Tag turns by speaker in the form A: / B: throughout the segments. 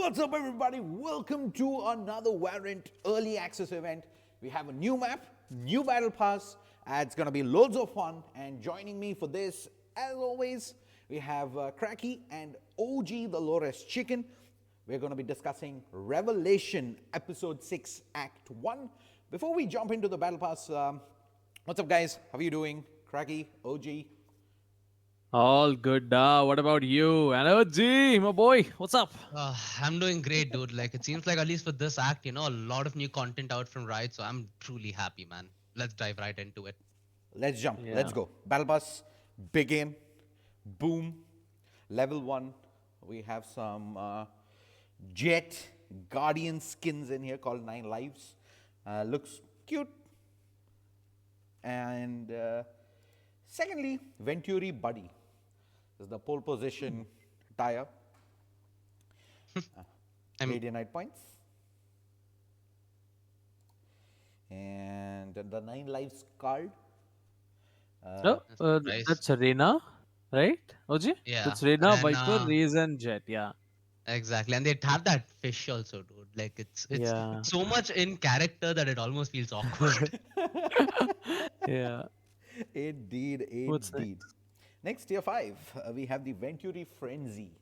A: What's up, everybody? Welcome to another Valorant early access event. We have a new map, new battle pass. It's gonna be loads of fun. And joining me for this, as always, we have Crackyyy and OG the Lotus Chicken. We're gonna be discussing Revelation Episode 6, Act 1. Before we jump into the battle pass, what's up, guys? How are you doing? Crackyyy, OG.
B: All good, what about you? And OG, my boy, what's up?
C: I'm doing great, dude. Like it seems like at least for this act, a lot of new content out from Riot, so I'm truly happy, man. Let's dive right into it.
A: Let's jump. Let's
B: Yeah.
A: go. Battle Pass, big game, boom, level 1. We have some Jet Guardian skins in here called 9 Lives. Looks cute. And secondly, Venturi Buddy. This is the pole position tire.
C: I'm-
A: Radiant points. And the 9 Lives card.
B: No,
C: Nice.
B: that's Reina, right? OG?
C: Yeah,
B: That's Reina,
C: and
B: Viper, Raze, and Jet. Yeah.
C: exactly, and they have that fish also, dude. Like it's
B: Yeah.
C: so much in character that it almost feels awkward.
B: Yeah.
A: Indeed,
B: What's
A: indeed.
B: next?
A: Next, tier 5, we have the Venturi Frenzy.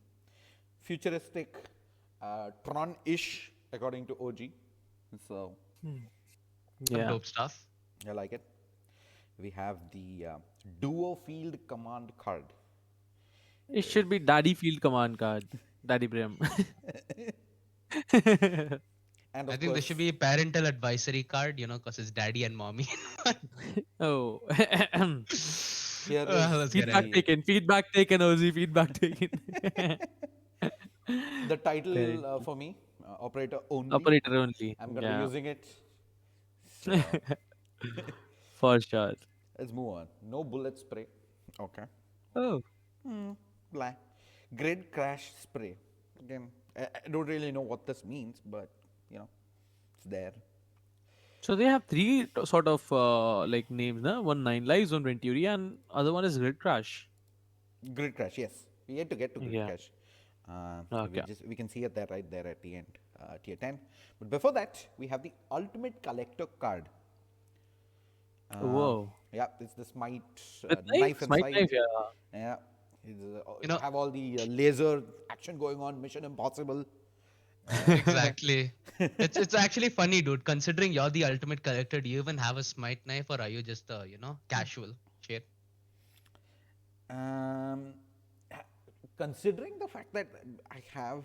A: Futuristic, Tron-ish, according to OG. So,
C: Some
B: Yeah.
C: dope stuff.
A: I like it. We have the Duo Field Command card.
B: It should be Daddy Field Command card. Daddy Brim.
A: And
C: I
A: of
C: think there
A: course,
C: should be a parental advisory card, because it's daddy and mommy.
B: Oh.
A: here
C: Let's
A: is
C: get
B: Feedback
C: into it.
B: taken. Feedback taken, OG. Feedback taken.
A: the title
B: Correct.
A: for me, Operator Only.
B: Operator only.
A: I'm going to be
B: Yeah.
A: using it. So,
B: For sure.
A: let's move on. No bullet spray. Okay.
B: Oh.
A: Black. Grid crash spray. Again, I don't really know what this means, but it's there.
B: So they have three sort of like names, na? One 9 Lives, one Venturi, and other one is Grid Crash.
A: Grid crash, yes. We yet to get to grid
B: Yeah.
A: crash.
B: Okay.
A: We can see it there right there at the end, tier 10. But before that, we have the ultimate collector card.
B: Whoa.
A: Yeah, it's the smite
B: With
A: knife
B: Smite
A: inside.
B: knife, yeah.
A: Yeah, it's,
C: You know-
A: have all the laser action going on. Mission Impossible.
C: Exactly. It's actually funny, dude. Considering you're the ultimate collector, do you even have a smite knife, or are you just casual shit?
A: Um, considering the fact that I have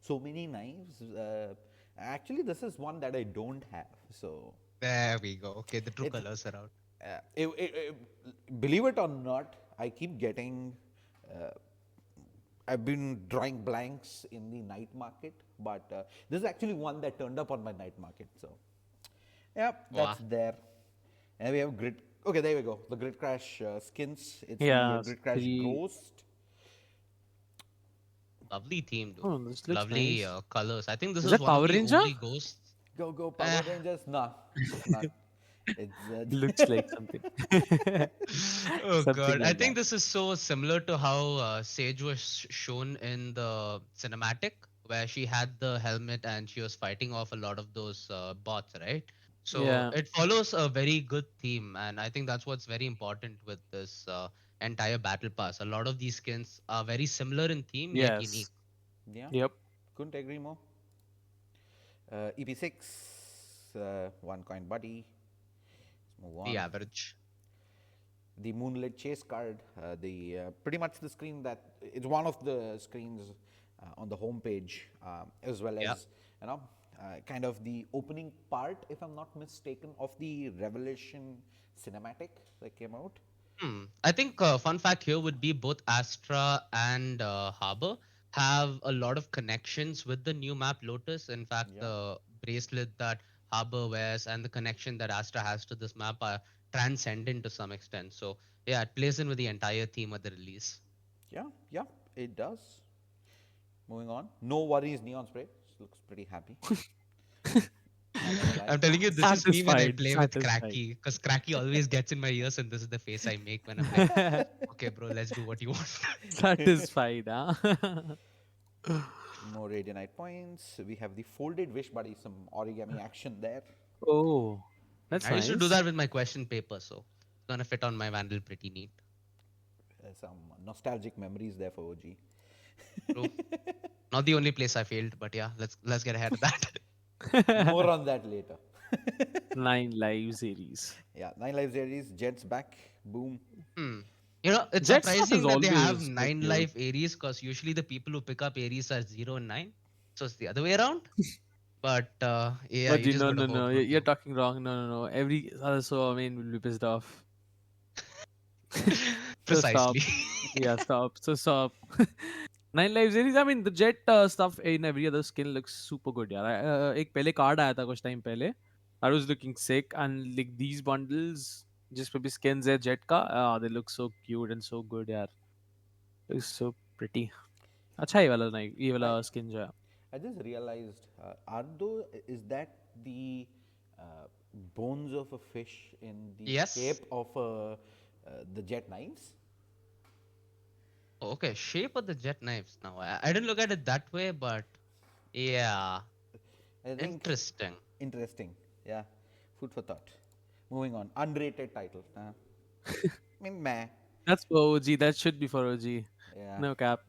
A: so many knives, actually this is one that I don't have. So,
C: There we go. Okay, the true
A: It's-
C: colors are out.
A: believe it or not, I keep getting. I've been drawing blanks in the night market, but this is actually one that turned up on my night market. So, yeah, that's
C: Wow.
A: there. And we have grid. Okay, there we go. The grid crash skins. It's the
B: Yeah,
A: grid crash
B: three-
A: ghost.
C: Lovely theme, dude.
B: Oh, this looks
C: Lovely
B: nice.
C: colors. I think this
B: Is
C: is
B: that
C: one of
B: Power
C: the
B: Ranger?
C: only ghosts.
A: Go Power Rangers. Nah, nah. It's
B: Looks like something.
C: Oh
B: Something
C: god, I
B: like
C: think
B: that.
C: this is so similar to how Sage was shown in the cinematic, where she had the helmet and she was fighting off a lot of those bots, right? So
B: Yeah.
C: it follows a very good theme, and I think that's what's very important with this entire battle pass. A lot of these skins are very similar in theme yet unique.
B: Yes.
A: yeah.
B: Yep.
A: Couldn't agree more. EP6, 1 coin buddy. Let's move on.
C: The average.
A: The Moonlit Chase card, the pretty much the screen that it's one of the screens on the home page, as well
C: Yeah.
A: as kind of the opening part, if I'm not mistaken, of the Revelation cinematic that came out.
C: I think fun fact here would be both Astra and Harbor have a lot of connections with the new map Lotus. In fact,
A: Yeah.
C: the bracelet that Harbor wears and the connection that Astra has to this map are transcendent to some extent. So yeah, it plays in with the entire theme of the release.
A: Yeah, it does. Moving on. No worries, neon spray. Looks pretty happy.
C: I'm telling you, this is me when I
B: Satisfied,
C: play with
B: satisfied.
C: Crackyyy, because Crackyyy always gets in my ears, and this is the face I make when I'm like, okay, bro, let's do what you want.
B: Satisfied, huh?
A: More Radianite points. We have the folded wish buddy, some origami action there.
B: Oh, that's
C: I used to do
B: nice.
C: that with my question paper, so it's gonna fit on my Vandal pretty neat.
A: Some nostalgic memories there for OG.
C: True. Not the only place I failed, but yeah, let's get ahead of that.
A: More on that later.
B: 9 live series.
A: Yeah, 9 Lives Aries, Jets back, boom.
C: Hmm. You know, it's
B: Jet stuff is
C: surprising that they have
B: always so
C: 9
B: cute.
C: life Aries because usually the people who pick up Aries are 0 and 9. So it's the other way around. But yeah,
B: But
C: you
B: you
C: just
B: no
C: gotta
B: no
C: hope
B: no,
C: for
B: you're
C: two.
B: talking wrong. No no no. Every other so I mean will be pissed off. So stop.
C: Precisely.
B: Yeah, stop. So stop. 9 live series. I mean the jet stuff in every other skin looks super good. Yeah. एक पहले card आया था कुछ time पहले. I was looking sick and like these bundles just maybe skins है jet का. They look so cute and so good. Yeah. Looks so pretty. अच्छा ये वाला नहीं ये
A: I,
B: वाला skin जो है.
A: I just realized, is that the uh, bones of a fish in the
C: Yes.
A: shape of the Jet knives?
C: Okay, shape of the jet knives. Now, I didn't look at it that way, but yeah,
A: I think
C: interesting.
A: interesting. Yeah, food for thought. Moving on, underrated title. I mean, meh.
B: That's for OG. That should be for OG.
A: Yeah.
B: No cap.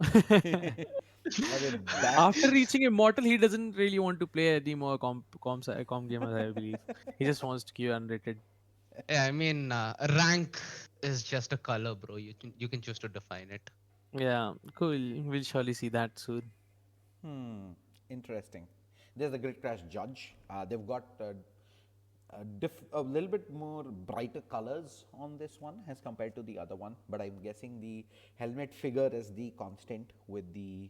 A: Now we're back.
B: After reaching Immortal, he doesn't really want to play any more com gamers, I believe. He just wants to keep unrated.
C: Yeah, I mean, rank is just a color, bro. You can choose to define it.
B: Yeah, cool. We'll surely see that soon.
A: Hmm, interesting. There's the Grid Crash Judge. They've got a little bit more brighter colors on this one as compared to the other one, but I'm guessing the helmet figure is the constant with the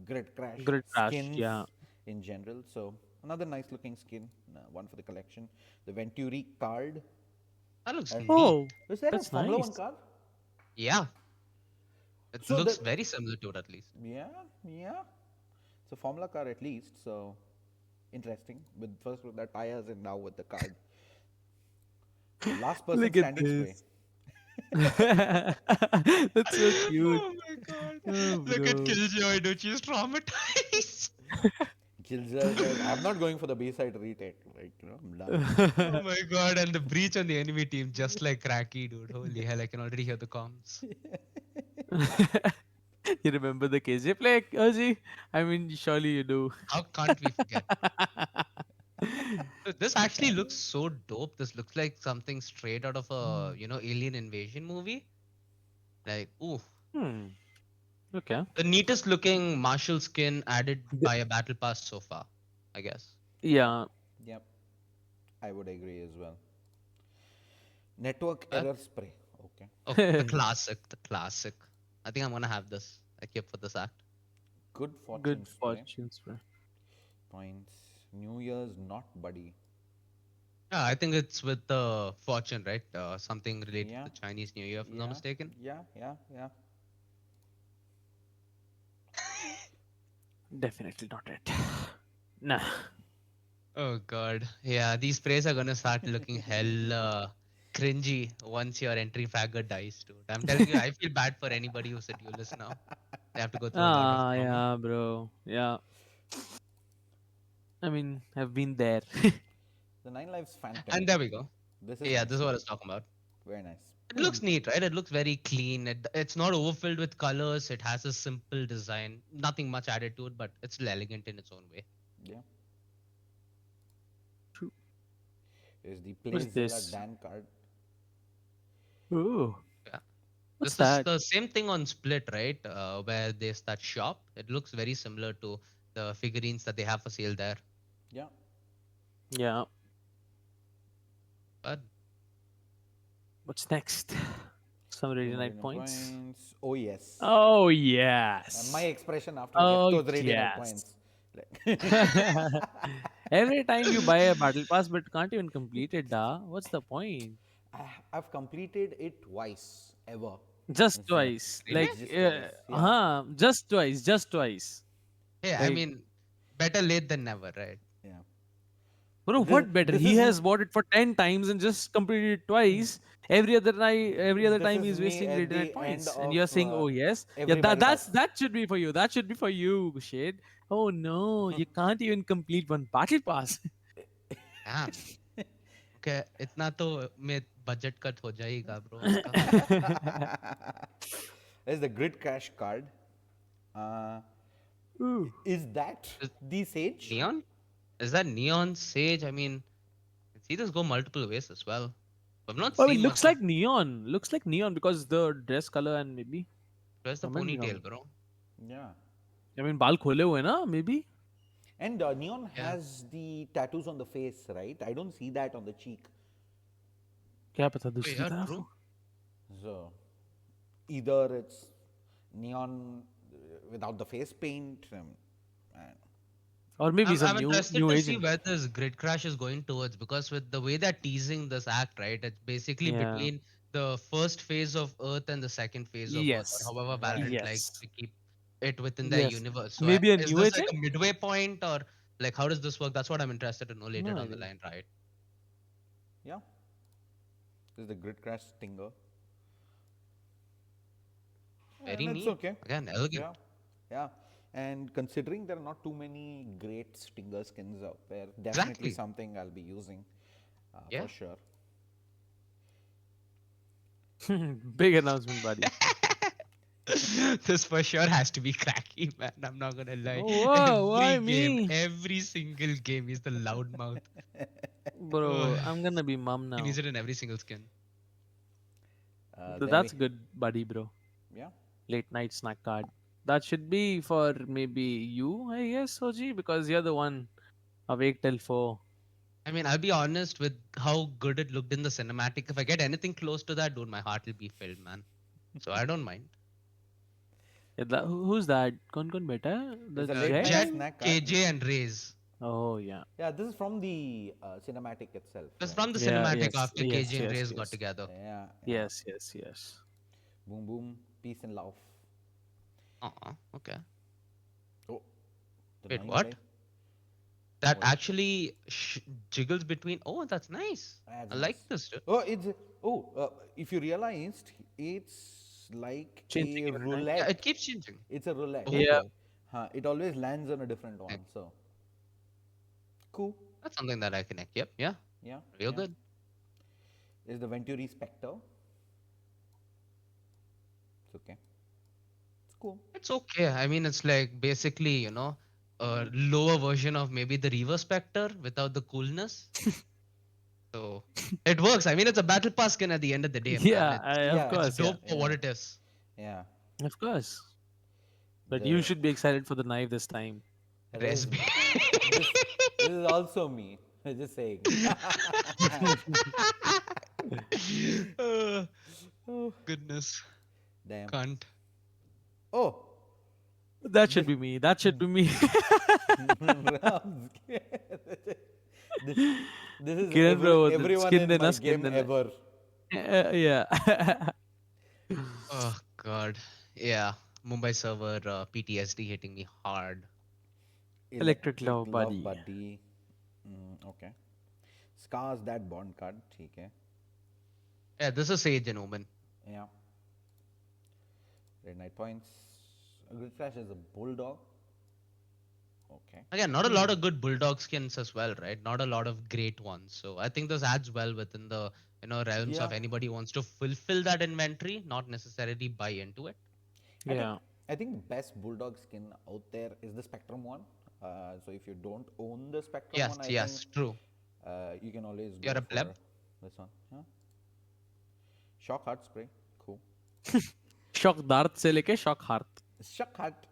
A: Grid Crash
B: Grid Crash,
A: skins
B: yeah.
A: in general. So another nice looking skin, one for the collection. The Venturi card.
C: That looks
A: And
C: neat.
B: Oh,
A: is that a
B: that's
A: Formula
B: nice.
A: One card?
C: Yeah, it
A: So
C: looks
A: the
C: very similar to it at least.
A: yeah. It's a Formula car at least, so interesting. With first with the tires and now with the card. The last person
B: Look at
A: standing spray.
B: this. That's so cute.
C: Oh my god.
B: Oh,
C: Look at
B: bro.
C: Killjoy, dude. She's traumatized.
A: Gilzer said, I'm not going for the B-side retake. Like, I'm done.
C: Oh my god, and the breach on the enemy team, just like Crackyyy, dude. Holy hell, I can already hear the comms.
B: You remember the KJ play, OG? I mean, surely you do.
C: How can't we forget? This actually looks so dope. This looks like something straight out of a, alien invasion movie. Like, ooh.
B: Hmm. Okay.
C: The neatest looking martial skin added
B: The-
C: by a battle pass so far, I guess.
B: yeah.
A: Yep, I would agree as well. Network
C: Well,
A: error spray. Okay.
C: oh, the classic, the classic. I think I'm gonna have this. I kept for this act.
A: Good fortune
B: Good
A: spray.
B: fortunes, bro.
A: Points. New Year's not buddy.
C: Yeah, I think it's with the fortune, right? Something related
A: Yeah.
C: to Chinese New Year, if I'm not
A: Yeah.
C: mistaken.
A: Yeah.
B: Definitely not it. Nah.
C: Oh god, yeah, these sprays are gonna start looking hell cringy once your entry fragger dies, dude. I'm telling you, I feel bad for anybody who's a duelist now. They have to go through a lot of
B: Ah,
C: trauma.
B: yeah, bro. Yeah. I mean, I've been there.
A: The Nine Lives Phantom.
C: And there we go.
A: This is
C: Yeah,
A: nice
C: this is what I was
A: looking.
C: talking about.
A: Very nice.
C: It looks neat, right? It looks very clean. It's not overfilled with colors. It has a simple design. Nothing much added to it, but it's still elegant in its own way.
A: Yeah.
B: True.
A: Is the
B: What's
A: Playzilla
B: this?
A: Dan card.
B: Ooh.
C: Yeah.
B: What's
C: This is
B: that?
C: the same thing on Split, right? Where there's that shop. It looks very similar to the figurines that they have for sale there.
A: Yeah.
B: Yeah.
C: But
B: What's next? Some
A: Two more
B: Radiant
A: radiant
B: points.
A: points. Oh yes.
B: Oh,
A: And my
B: yes.
A: expression after I get
B: Oh,
A: those radiant
B: yes.
A: points. Like
B: Every time you buy a battle pass but can't even complete it, da. What's the point?
A: I've completed it twice ever.
B: Just
A: So
B: twice.
C: really?
B: Like,
A: just twice. Yeah.
B: just twice. Just twice.
C: hey, I
B: Like,
C: mean, better late than never, right?
A: Yeah.
B: Bro,
A: This,
B: what better?
A: this
B: He
A: is
B: has bought it for 10 times and just completed it twice. Every other
A: this
B: time
A: is
B: he's
A: me
B: wasting
A: at
B: grade 9
A: the end
B: points. And
A: of
B: you're saying, oh yes. Yeah,
A: every battle pass.
B: that should be for you. That should be for you, Shade. Oh no, you can't even complete one battle pass.
C: Damn. Okay, इतना तो में budget cut हो जाएगा bro उसका.
A: There's the grid crash card. Uh,
B: Ooh.
A: is that
C: Is
A: the Sage?
C: Neon? Is that Neon Sage? I mean, see this go multiple ways as well. I've not
B: I mean,
C: seen
B: looks
C: much of.
B: like neon. Looks like neon because the dress color and maybe.
C: Where's the
B: I might be
C: ponytail,
B: wrong.
C: bro?
A: Yeah.
B: I mean, बाल खोले हुए ना maybe.
A: And Neon
C: Yeah.
A: has the tattoos on the face, right? I don't see that on the cheek.
B: क्या पता
C: Oh,
B: दूसरी
C: yeah,
B: तरफ.
C: true.
A: So either it's Neon without the face paint. And
B: Or maybe some
C: I'm
B: new
C: interested
B: new
C: to see
B: agent.
C: where this grid crash is going towards because with the way they're teasing this act, right? It's basically
B: Yeah.
C: between the first phase of Earth and the second phase of Earth, or
B: Yes.
C: however
A: Right.
C: Valorant likes
B: Yes.
C: to keep it within their
B: Yes.
C: universe. So
B: Maybe a
C: is
B: new
C: this
B: agent?
C: like a midway point or like how does this work? That's what I'm interested to know later
B: No
C: down the
B: idea.
C: line, right?
A: yeah, this is the grid crash stinger.
C: Very
A: And
C: neat.
A: it's okay.
C: Again, elegant.
A: Yeah, yeah. And considering there are not too many great stinger skins out there, definitely
C: Exactly.
A: something I'll be using
C: Yeah.
A: for sure.
B: Big announcement, buddy.
C: This for sure has to be Crackyyy, man. I'm not gonna lie.
B: Oh, whoa, why
C: Every game,
B: me?
C: every single game, he's the loudmouth.
B: Bro, I'm gonna be mum
C: He
B: now.
C: needs it in every single skin.
B: So
A: Then
B: that's
A: we-
B: good, buddy, bro.
A: Yeah.
B: Late night snack card. That should be for maybe you, I guess, OG, because you're the one awake till 4.
C: I mean, I'll be honest with how good it looked in the cinematic. If I get anything close to that, dude, my heart will be filled, man. So I don't mind.
B: Yeah, who's that? Kon beta? The
A: It's a late
B: Jet?
A: night
C: Jet,
A: snack card.
C: KJ, and Raze.
B: Oh yeah.
A: Yeah, this is from the cinematic itself.
C: That's
A: right?
C: from the
B: Yeah,
C: cinematic
B: yes,
C: after
B: yes,
C: KJ and
B: yes,
C: Raze
B: yes.
C: got together.
A: Yeah.
B: Yes, yes, yes.
A: Boom, boom, peace and love.
C: Okay.
A: Oh. the
C: Wait,
A: nine
C: what?
A: play.
C: That
A: Oh,
C: actually jiggles between. Oh, that's nice.
A: That's
C: I like
A: nice.
C: this. Dude.
A: Oh, if you realized, it's like
B: Changing
A: a
B: every time.
A: roulette.
C: Yeah, it keeps changing.
A: It's a roulette.
C: Oh.
B: Yeah.
A: It always lands on a different one. So cool.
C: That's something that I connect. Yep. Yeah.
A: Yeah.
C: Real
A: yeah.
C: good.
A: Is the Venturi Spectre. It's okay. It's cool.
C: It's okay. I mean, it's like basically, a lower version of maybe the Reverse Spectre without the coolness. So it works. I mean, it's a battle pass skin at the end of the day.
B: Yeah,
C: man.
A: Yeah,
B: of course.
C: It's dope
A: yeah.
C: for what it is.
A: Yeah.
B: Yeah, of course. But you
A: The-
B: should be excited for the knife this time.
C: Res-
A: This is also me. Just saying.
C: Oh, goodness.
A: Damn.
C: Can't.
A: Oh.
B: That should be me. That should be me.
A: I'm scared. this is
B: Kiran bro, the
A: everyone
B: skin
A: in
B: dena,
A: my
B: skin
A: game
B: dena.
A: ever.
B: Yeah.
C: Oh, God. Yeah. Mumbai server PTSD hitting me hard.
B: Electric Love Buddy.
A: Okay. Scars that bond card. Okay.
C: Yeah, this is Sage and Omen.
A: Yeah. Red Knight points. Grid Crash is a bulldog. Okay.
C: Again, not a lot of good bulldog skins as well, right? Not a lot of great ones. So I think this adds well within the realms of
A: Yeah.
C: anybody who wants to fulfill that inventory, not necessarily buy into it.
B: Yeah.
A: I think the best bulldog skin out there is the Spectrum one. So if you don't own the Spectrum
C: Yes,
A: one, I
C: yes, true.
A: think you can always go
C: You're a pleb.
A: for this one. Huh? Shock Heart Spray. Cool.
B: Shock Dart se leke Shock Heart.
A: Shock Heart.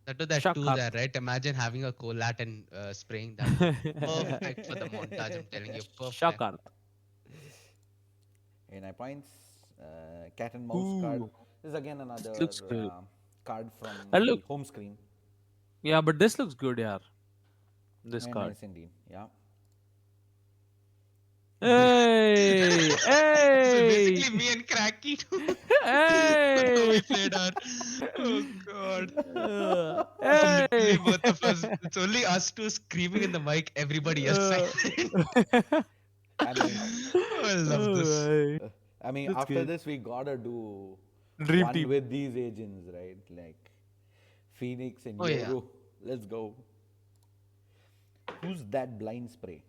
C: That was that
B: Shock
C: two
B: heart.
C: there, right? Imagine having a colat and spraying that. Perfect for the montage, I'm telling you. Perfect.
B: Shock Heart.
A: 89 points. Cat and Mouse card.
B: Ooh.
A: This is again another
B: looks good.
A: card from
B: That
A: the
B: look-
A: home screen.
B: Yeah, but this looks good, yaar. This
A: Very
B: card.
A: nice indeed. Yeah.
B: Hey!
C: So
B: Hey!
C: basically, me and Crackyyy too.
B: Hey!
C: we played our. Oh God.
B: Hey.
C: Literally both of us. It's only us two screaming in the mic. Everybody else silent.
A: I mean,
C: Oh, I love this.
B: Alright.
A: I mean,
B: That's
A: after
B: good.
A: this, we gotta do
B: Dream
A: one
B: team.
A: with these agents, right? Like Phoenix and
C: Oh yeah.
A: Yoru. Let's go. Who's that blind spray?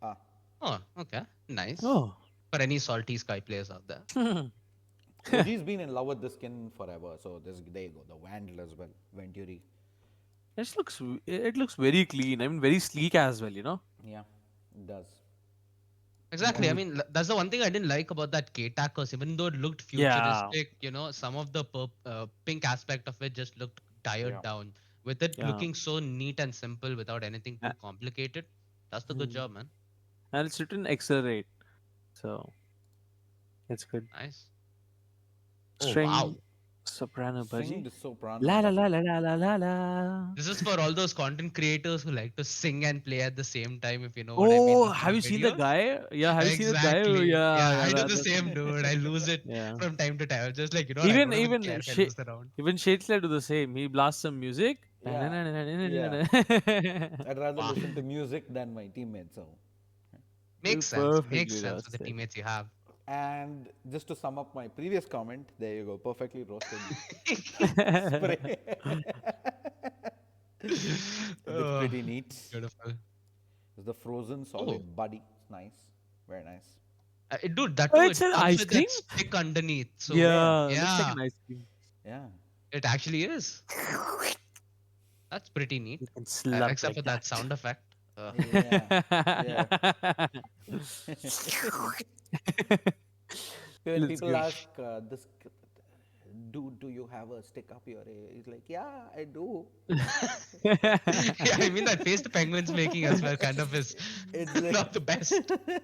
A: Ah,
C: Oh, okay. Nice.
B: Oh.
C: For any salty Sky players out there.
A: OG's been in love with the skin forever. So there you go. The Vandal as well. Venturi.
B: It looks very clean. I mean, very sleek as well.
A: Yeah, it does.
C: Exactly. I
B: And
C: mean, that's the one thing I didn't like about that K-Tacos. Even though it looked
B: yeah,
C: futuristic, some of the pink aspect of it just looked
A: Yeah.
C: tired down. With it
B: yeah.
C: looking so neat and simple without anything
B: Uh,
C: too complicated, that's the good
B: hmm.
C: job, man.
B: And it's written accelerate, so it's good.
C: Nice. Oh wow.
B: String, soprano,
A: Sing
B: budgie.
A: the soprano.
B: La la
A: That's
B: la la la la la la.
C: This is for all those content creators who like to sing and play at the same time, if you know what I mean
B: Oh,
C: in
B: have
C: some
B: you seen the
C: videos.
B: guy? Yeah, have you seen the guy?
C: Exactly.
B: Yeah,
C: Yeah,
B: yeah,
C: I do the
B: that's
C: same, dude. I lose it
B: yeah.
C: from time to time. Just like, I
B: Even
C: don't even
B: even
C: care if I
B: Sh-
C: lose the round.
B: even ShaDeSLaYeR do the same. He blasts some music.
A: yeah, yeah. I'd rather
C: Wow.
A: listen to music than my teammates. So,
C: Makes sense. Makes
B: Perfectly
C: sense with the
B: roasted.
C: teammates you have.
A: and just to sum up my previous comment, there you go. Perfectly roasted spray. It looks
C: Oh,
A: pretty neat.
C: beautiful.
A: It's the frozen
C: Oh,
A: solid buddy. It's nice. Very nice.
C: dude, that
B: Oh,
C: too.
B: it's
C: It
B: an
C: comes
B: ice
C: with
B: cream?
C: that stick underneath. So,
A: Yeah.
B: Yeah, looks like
C: yeah,
B: an ice cream.
A: Yeah.
C: it actually is. That's pretty neat.
B: You can slurp
C: Except
B: like
C: for
B: that.
C: that sound effect.
A: Yeah. Yeah. When
B: Looks
A: people
B: good.
A: ask do you have a stick up your a? He's like, yeah, I do.
C: Yeah, I mean, that face the penguin's making as well kind of is
A: It's like
C: not the best.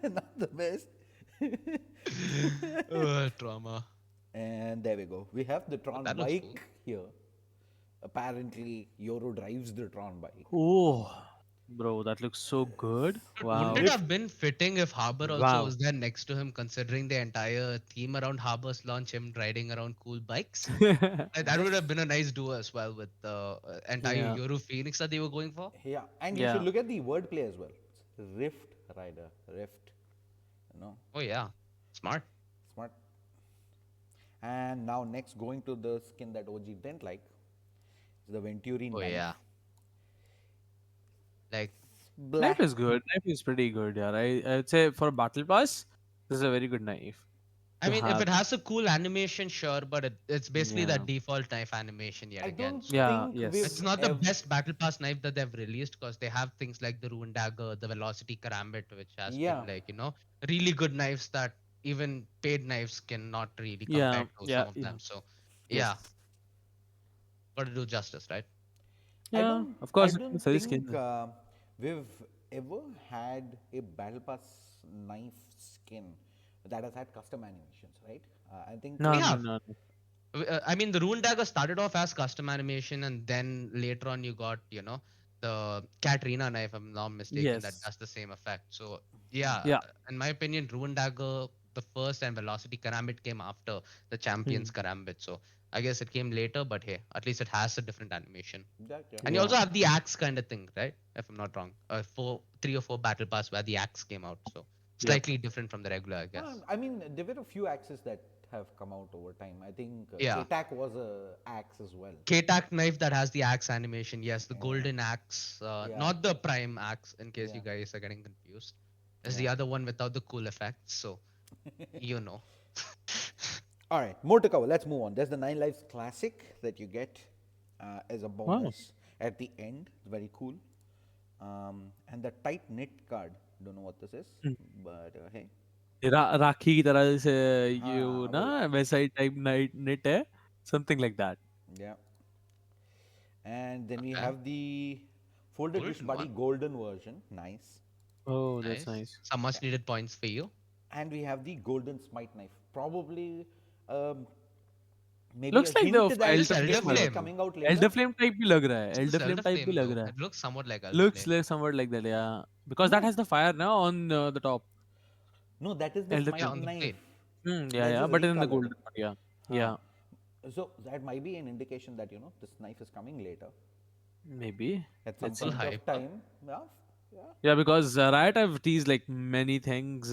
A: not the best.
C: Trauma.
A: And there we go. We have the
C: Oh,
A: Tron
C: that looks cool.
A: bike here. Apparently, Yoro drives the Tron bike.
B: Oh, bro, that looks so good.
C: Dude, wouldn't it
B: Wow.
C: have been fitting if Harbor also
B: Wow.
C: was there next to him, considering the entire theme around Harbor's launch, him riding around cool bikes? That would have
A: Just
C: been a nice duo as well with the entire
B: Yeah.
C: Yoru Phoenix that they were going for.
A: yeah, and you should
B: Yeah.
A: look at the wordplay as well. It's Rift Rider, Rift. You know,
C: Oh, yeah. Smart.
A: smart. And now next, going to the skin that OG didn't like, is the Venturi
C: Oh,
A: knife.
C: yeah. Like,
A: Black.
B: Knife is good. Knife is pretty good. Yeah, I'd say for a battle pass, this is a very good knife
C: I
B: to
C: mean, if
B: have.
C: it has a cool animation, sure, but it's basically
B: Yeah.
C: that default knife animation yet
A: I
C: again.
A: don't
C: So
B: Yeah.
A: think we've
C: it's
B: Yes.
C: not the
A: ever.
C: best battle pass knife that they've released because they have things like the Rune Dagger, the Velocity Karambit, which has been
A: Yeah,
C: like, really good knives that even paid knives cannot really
B: Yeah.
C: compare to some
B: Yeah.
C: of
B: Yeah.
C: them. So
B: Yes.
C: yeah, gotta do justice, right?
A: I
B: Yeah.
A: don't.
B: Of
A: I
B: course,
A: don't
B: it's very
A: think
B: skin.
A: we've ever had a battle pass knife skin that has had custom animations, right? I think
B: No.
C: We
B: No.
C: have.
B: No.
C: I mean, the Rune Dagger started off as custom animation, and then later on you got, the Katrina knife, if I'm not mistaken, that
B: Yes.
C: does the same effect. So yeah,
B: Yeah.
C: in my opinion, Rune Dagger, the first, and Velocity Karambit came after the Champions
B: Hmm.
C: Karambit. So I guess it came later, but hey, at least it has a different animation.
A: that. Yeah.
C: And you
B: Yeah.
C: also have the axe kind of thing, right? If I'm not wrong, 3 or 4 battle pass where the axe came out. So
B: Yep.
C: slightly different from the regular, I guess.
A: I mean, there were a few axes that have come out over time. I think
C: Yeah.
A: K-Tak was a axe as well.
C: K-Tak knife that has the axe animation. Yes, the
A: Yeah.
C: golden axe,
A: Yeah.
C: not the prime axe, in case
A: Yeah.
C: you guys are getting confused. It's
A: Yeah.
C: the other one without the cool effects. So, you know.
A: All right, more to cover. Let's move on. There's the Nine Lives Classic that you get as a
B: Wow.
A: bonus at the end. It's very cool. And the tight knit card. Don't know what this is, but hey.
B: राखी की तरह से
A: हाँ,
B: ना
A: वही.
B: वैसा ही type knit है, something like that.
A: Yeah. And then we
C: Okay.
A: have the folded wrist
C: Golden
A: body
C: one.
A: golden version. Nice.
B: Oh, that's
C: Nice.
B: nice.
C: Some much needed points for you.
A: And we have the golden smite knife. Probably maybe
B: Looks
A: a
B: like
A: hint
B: the
A: that
C: Just
B: Elder
C: Elder
A: this
B: Flame
A: may be
C: Flame.
A: coming out later.
B: Elder Flame type भी लग रहा है.
C: It's
B: Elder
C: just
B: Flame
C: Elder
B: type भी
C: Flame,
B: लग
C: though.
B: रहा
C: It
B: है.
C: looks somewhat like Elder
B: Looks
C: Flame.
B: like somewhat like that, yeah. Because that
A: No,
B: has the fire now on the top.
A: no, that is the
B: Elder
A: smite
C: Yeah,
B: Flame.
C: on the
A: knife.
C: blade.
B: Yeah,
A: That's
B: yeah,
A: just
B: but in the
A: recolored.
B: golden one, yeah.
A: Huh.
B: Yeah.
A: So that might be an indication that this knife is coming later
B: Maybe.
A: at some
B: Let's
C: Full
B: see.
A: point of
C: hype. Huh?
A: time. Yeah, yeah.
B: Yeah, because Riot have teased like many things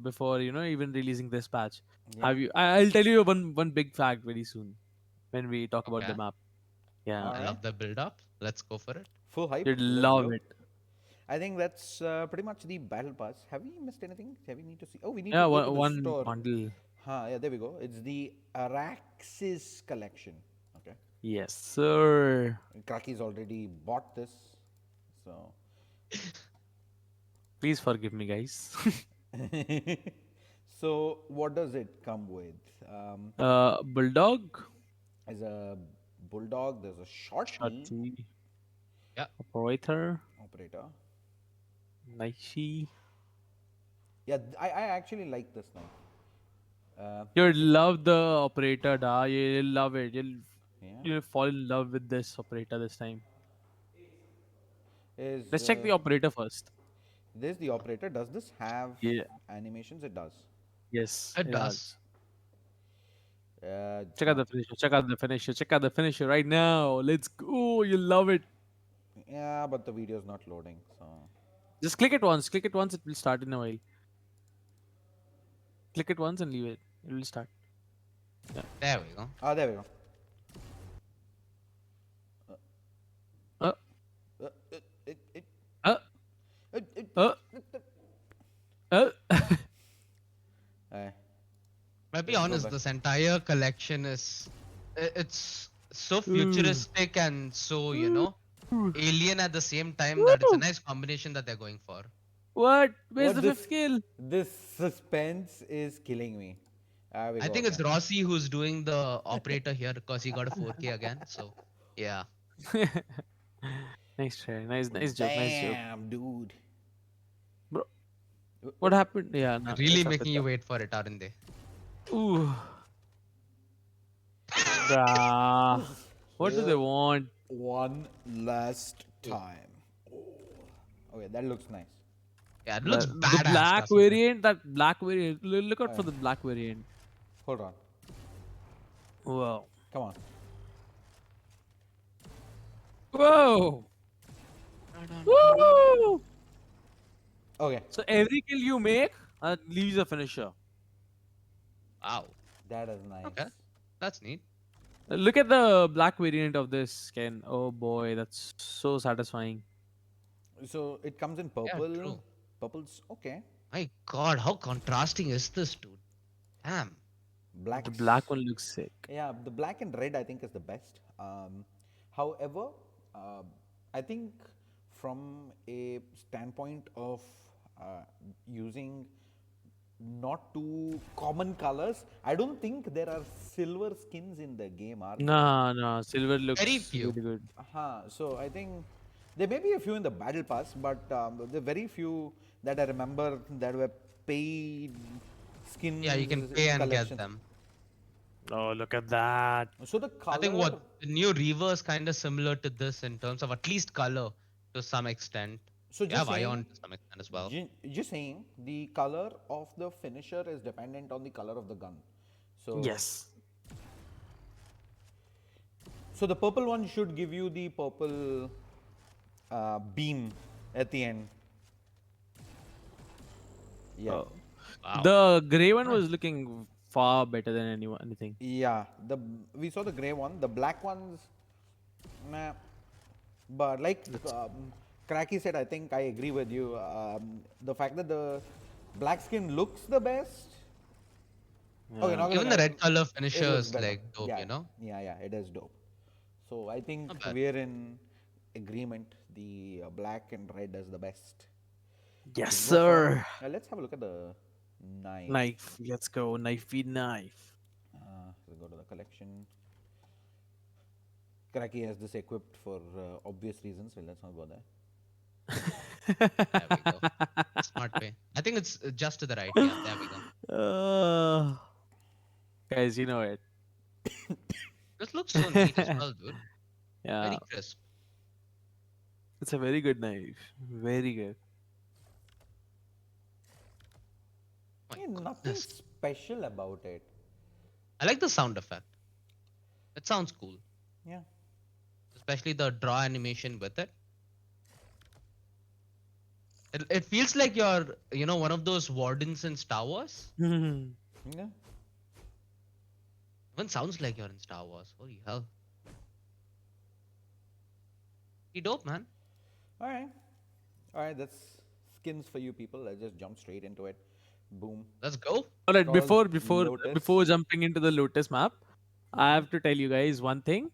B: before even releasing this patch.
A: Yeah.
B: Have you? I'll tell you one big fact very soon when we talk about the
C: Okay.
B: map. Yeah,
A: All
C: I
A: right.
C: love the build up. Let's go for it.
A: Full hype.
B: you'd
A: Let's
B: love
A: go.
B: it.
A: I think that's pretty much the battle pass. Have we missed anything? Have we need to see? Oh, we need to
B: Yeah,
A: go to
B: one,
A: the
B: one
A: store.
B: bundle.
A: Yeah, there we go. It's the Araxis collection. Okay.
B: Yes, sir.
A: Crackyy's already bought this. So,
B: Please forgive me, guys.
A: so what does it come with?
B: Bulldog,
A: As a bulldog, there's a shorty
B: Shotty,
C: Yeah.
B: Operator,
A: operator.
B: Naishi.
A: Yeah, I actually like this knife.
B: You'd love the operator, da. You'll love it.
A: Yeah.
B: You'll fall in love with this operator this time.
A: Is
B: Let's check the operator first.
A: this the operator? Does this have
B: Yeah.
A: animations? It does.
B: Yes,
C: It
B: it
C: does.
B: does.
A: It's
B: Check out
A: not.
B: the finisher. Check out the finisher. Check out the finisher right now. Let's go. You'll love it.
A: Yeah, but the video is not loading. So
B: Just click it once. Click it once. It will start in a while. Click it once and leave it. It will start. Yeah.
C: There we go.
A: there we go.
B: Uh,
A: Uh, it, it,
B: uh,
A: it,
B: uh, uh.
A: uh,
C: But be
A: Let's go
C: honest,
A: back.
C: this entire collection it's so
B: Ooh.
C: futuristic and so, alien at the same time that it's a
B: Woo.
C: nice combination that they're going for.
B: What? Where's
A: What
B: the
A: this-
B: fifth kill?
A: This suspense is killing me. We
C: I
A: go
C: think it's
A: again.
C: Rossi who's doing the operator here because he got a 4K again. So, yeah.
B: Nice try. Nice joke. Nice joke.
A: Damn, dude.
B: Bro, what happened? Yeah, no,
C: Really
B: it's up,
C: making
B: it's
C: you
B: up.
C: wait for it, aren't they?
B: Ooh. Bruh. What do they want?
A: One last time. Oh. Okay, that looks nice.
C: Yeah, it looks
B: The
C: badass.
B: black
C: doesn't it?
B: variant, that black variant. Look out for the black variant.
A: Hold on.
B: Wow.
A: Come on.
B: Whoa. Woo!
A: Okay,
B: So every kill you make leaves a finisher.
C: Wow.
A: that is nice.
C: Okay. That's neat.
B: Look at the black variant of this skin. Oh boy, that's so satisfying.
A: So it comes in
C: Yeah,
A: purple.
C: true.
A: Purple's okay.
C: My God, how contrasting is this, dude? Damn.
A: Black.
B: The black one looks sick.
A: Yeah, the black and red I think is the best. However, I think from a standpoint of using not too common colors, I don't think there are silver skins in the game, are there?
B: No, silver looks
C: Very few.
B: really good.
A: So I think there may be a few in the battle pass, but there are very few that I remember that were paid skins.
C: Yeah, you can pay and get
A: collections.
C: them.
B: Oh, look at that.
A: So the color.
C: I think what the new Reaver is kind of similar to this in terms of at least color to some extent.
A: So
C: You
A: just
C: have
A: saying,
C: Ion to some extent as well.
A: just saying, the color of the finisher is dependent on the color of the gun. So
B: Yes.
A: So the purple one should give you the purple beam at the end. Yeah.
B: Oh.
C: Wow.
B: The grey one was looking far better than anything.
A: Yeah. We saw the gray one. The black ones, nah. But like Crackyyy said, I think I agree with you. The fact that the black skin looks the best. Okay, not
C: Even
A: gonna
C: the
A: lie,
C: red color
A: it
C: finisher
A: looks
C: is
A: better.
C: like dope,
A: Yeah,
C: you know?
A: yeah, it is dope. So I think
C: Not bad.
A: we're in agreement. The black and red is the best.
B: Yes,
A: Go for-
B: sir.
A: let's have a look at the knife.
B: Knife. Let's go. Knifey knife.
A: We'll go to the collection. Crackyyy has this equipped for obvious reasons, so let's not go there.
C: There we go. Smart way. I think it's just to the right. Yeah, there we go.
B: Guys, you know it.
C: This looks so neat as well, dude.
B: Yeah.
C: Very crisp.
B: It's a very good knife. Very good.
C: My
A: Nothing
C: goodness.
A: special about it.
C: I like the sound effect. sounds cool,
A: Yeah.
C: especially the draw animation with it. It feels like you're, one of those wardens in Star Wars.
A: Yeah.
C: Even sounds like you're in Star Wars. Holy hell. Pretty dope, man.
A: All right. All right. That's skins for you people. Let's just jump straight into it. Boom.
C: Let's go.
B: All right,
A: Called
B: before
A: Lotus.
B: jumping into the Lotus map, I have to tell you guys one thing.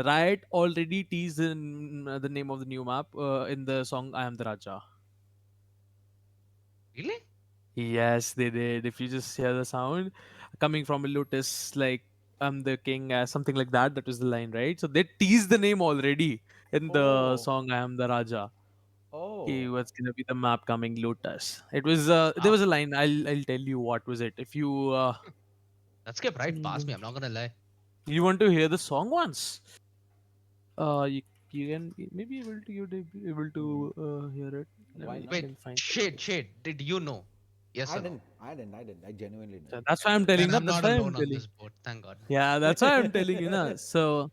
B: Riot already teased the name of the new map in the song "I Am the Raja."
C: Really?
B: Yes, they did. If you just hear the sound coming from a Lotus, like "I'm the king," something like that. That was the line, right? So they teased the name already in the
A: Oh.
B: song "I Am the Raja." Okay,
A: Oh.
B: what's gonna be the map coming? Lotus. It was there
C: Wow.
B: was a line. I'll tell you what was it. If you
C: That skipped right past me.
B: mm,
C: I'm not gonna lie.
B: you want to hear the song once, you can maybe able to you'd be able to hear it. Let
A: Why
B: me
A: not?
C: Wait,
B: can find.
C: shade. Did you know? Yes
A: I
C: or no?
A: didn't. I didn't. I didn't. I genuinely
B: So
A: didn't.
B: that's why I'm
C: Then
B: telling. Na,
C: I'm
B: that's
C: not
B: why I'm
C: alone on
B: telling.
C: this boat. Thank God.
B: Yeah, that's why I'm telling you. Na. So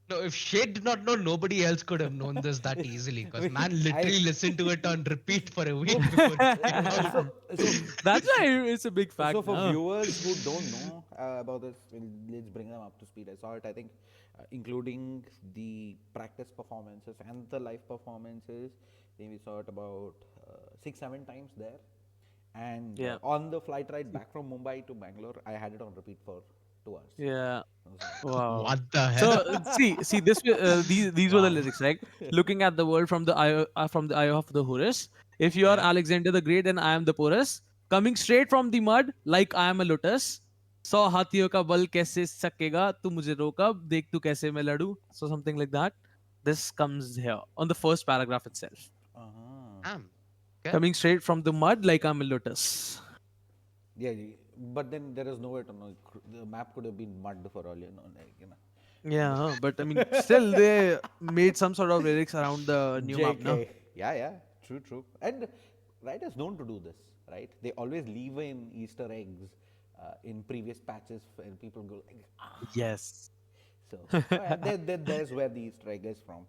C: No, if Shade did not know, nobody else could have known this that easily. Because man
A: I.
C: literally listened to it on repeat for a
A: So,
C: week before it came out.
A: so
B: that's why it's a big
A: So
B: fact
A: for
B: now.
A: viewers who don't know about this, let's bring them up to speed. I saw it, I think, including the practice performances and the live performances. Then we saw it about 6, 7 times there. And
B: Yeah,
A: on the flight ride back from Mumbai to Bangalore, I had it on repeat for 2 hours.
B: yeah.
A: I was like,
B: Wow.
C: What the
B: So
C: hell?
B: see this these were the
C: Wow.
B: lyrics, right? Looking at the world from the eye of the Horus. If you are
C: Yeah.
B: Alexander the Great, then I am the poorest. Coming straight from the mud, like I am a lotus. 100 हाथियों का बल कैसे सकेगा तू मुझे रोका देख तू कैसे मैं laddoo. So something like that. This comes here on the first paragraph itself.
A: uh-huh.
C: Damn. Okay.
B: Coming straight from the mud, like I'm a lotus.
A: Yeah, but then there is nowhere to know. The map could have been mud for all you know.
B: Yeah, but I mean, still they made some sort of lyrics around the new map, no?
A: JK. Yeah, true. And writers known to do this, right? They always leave in Easter eggs in previous patches, and people go like,
B: Yes.
A: so. There's where the Easter egg is from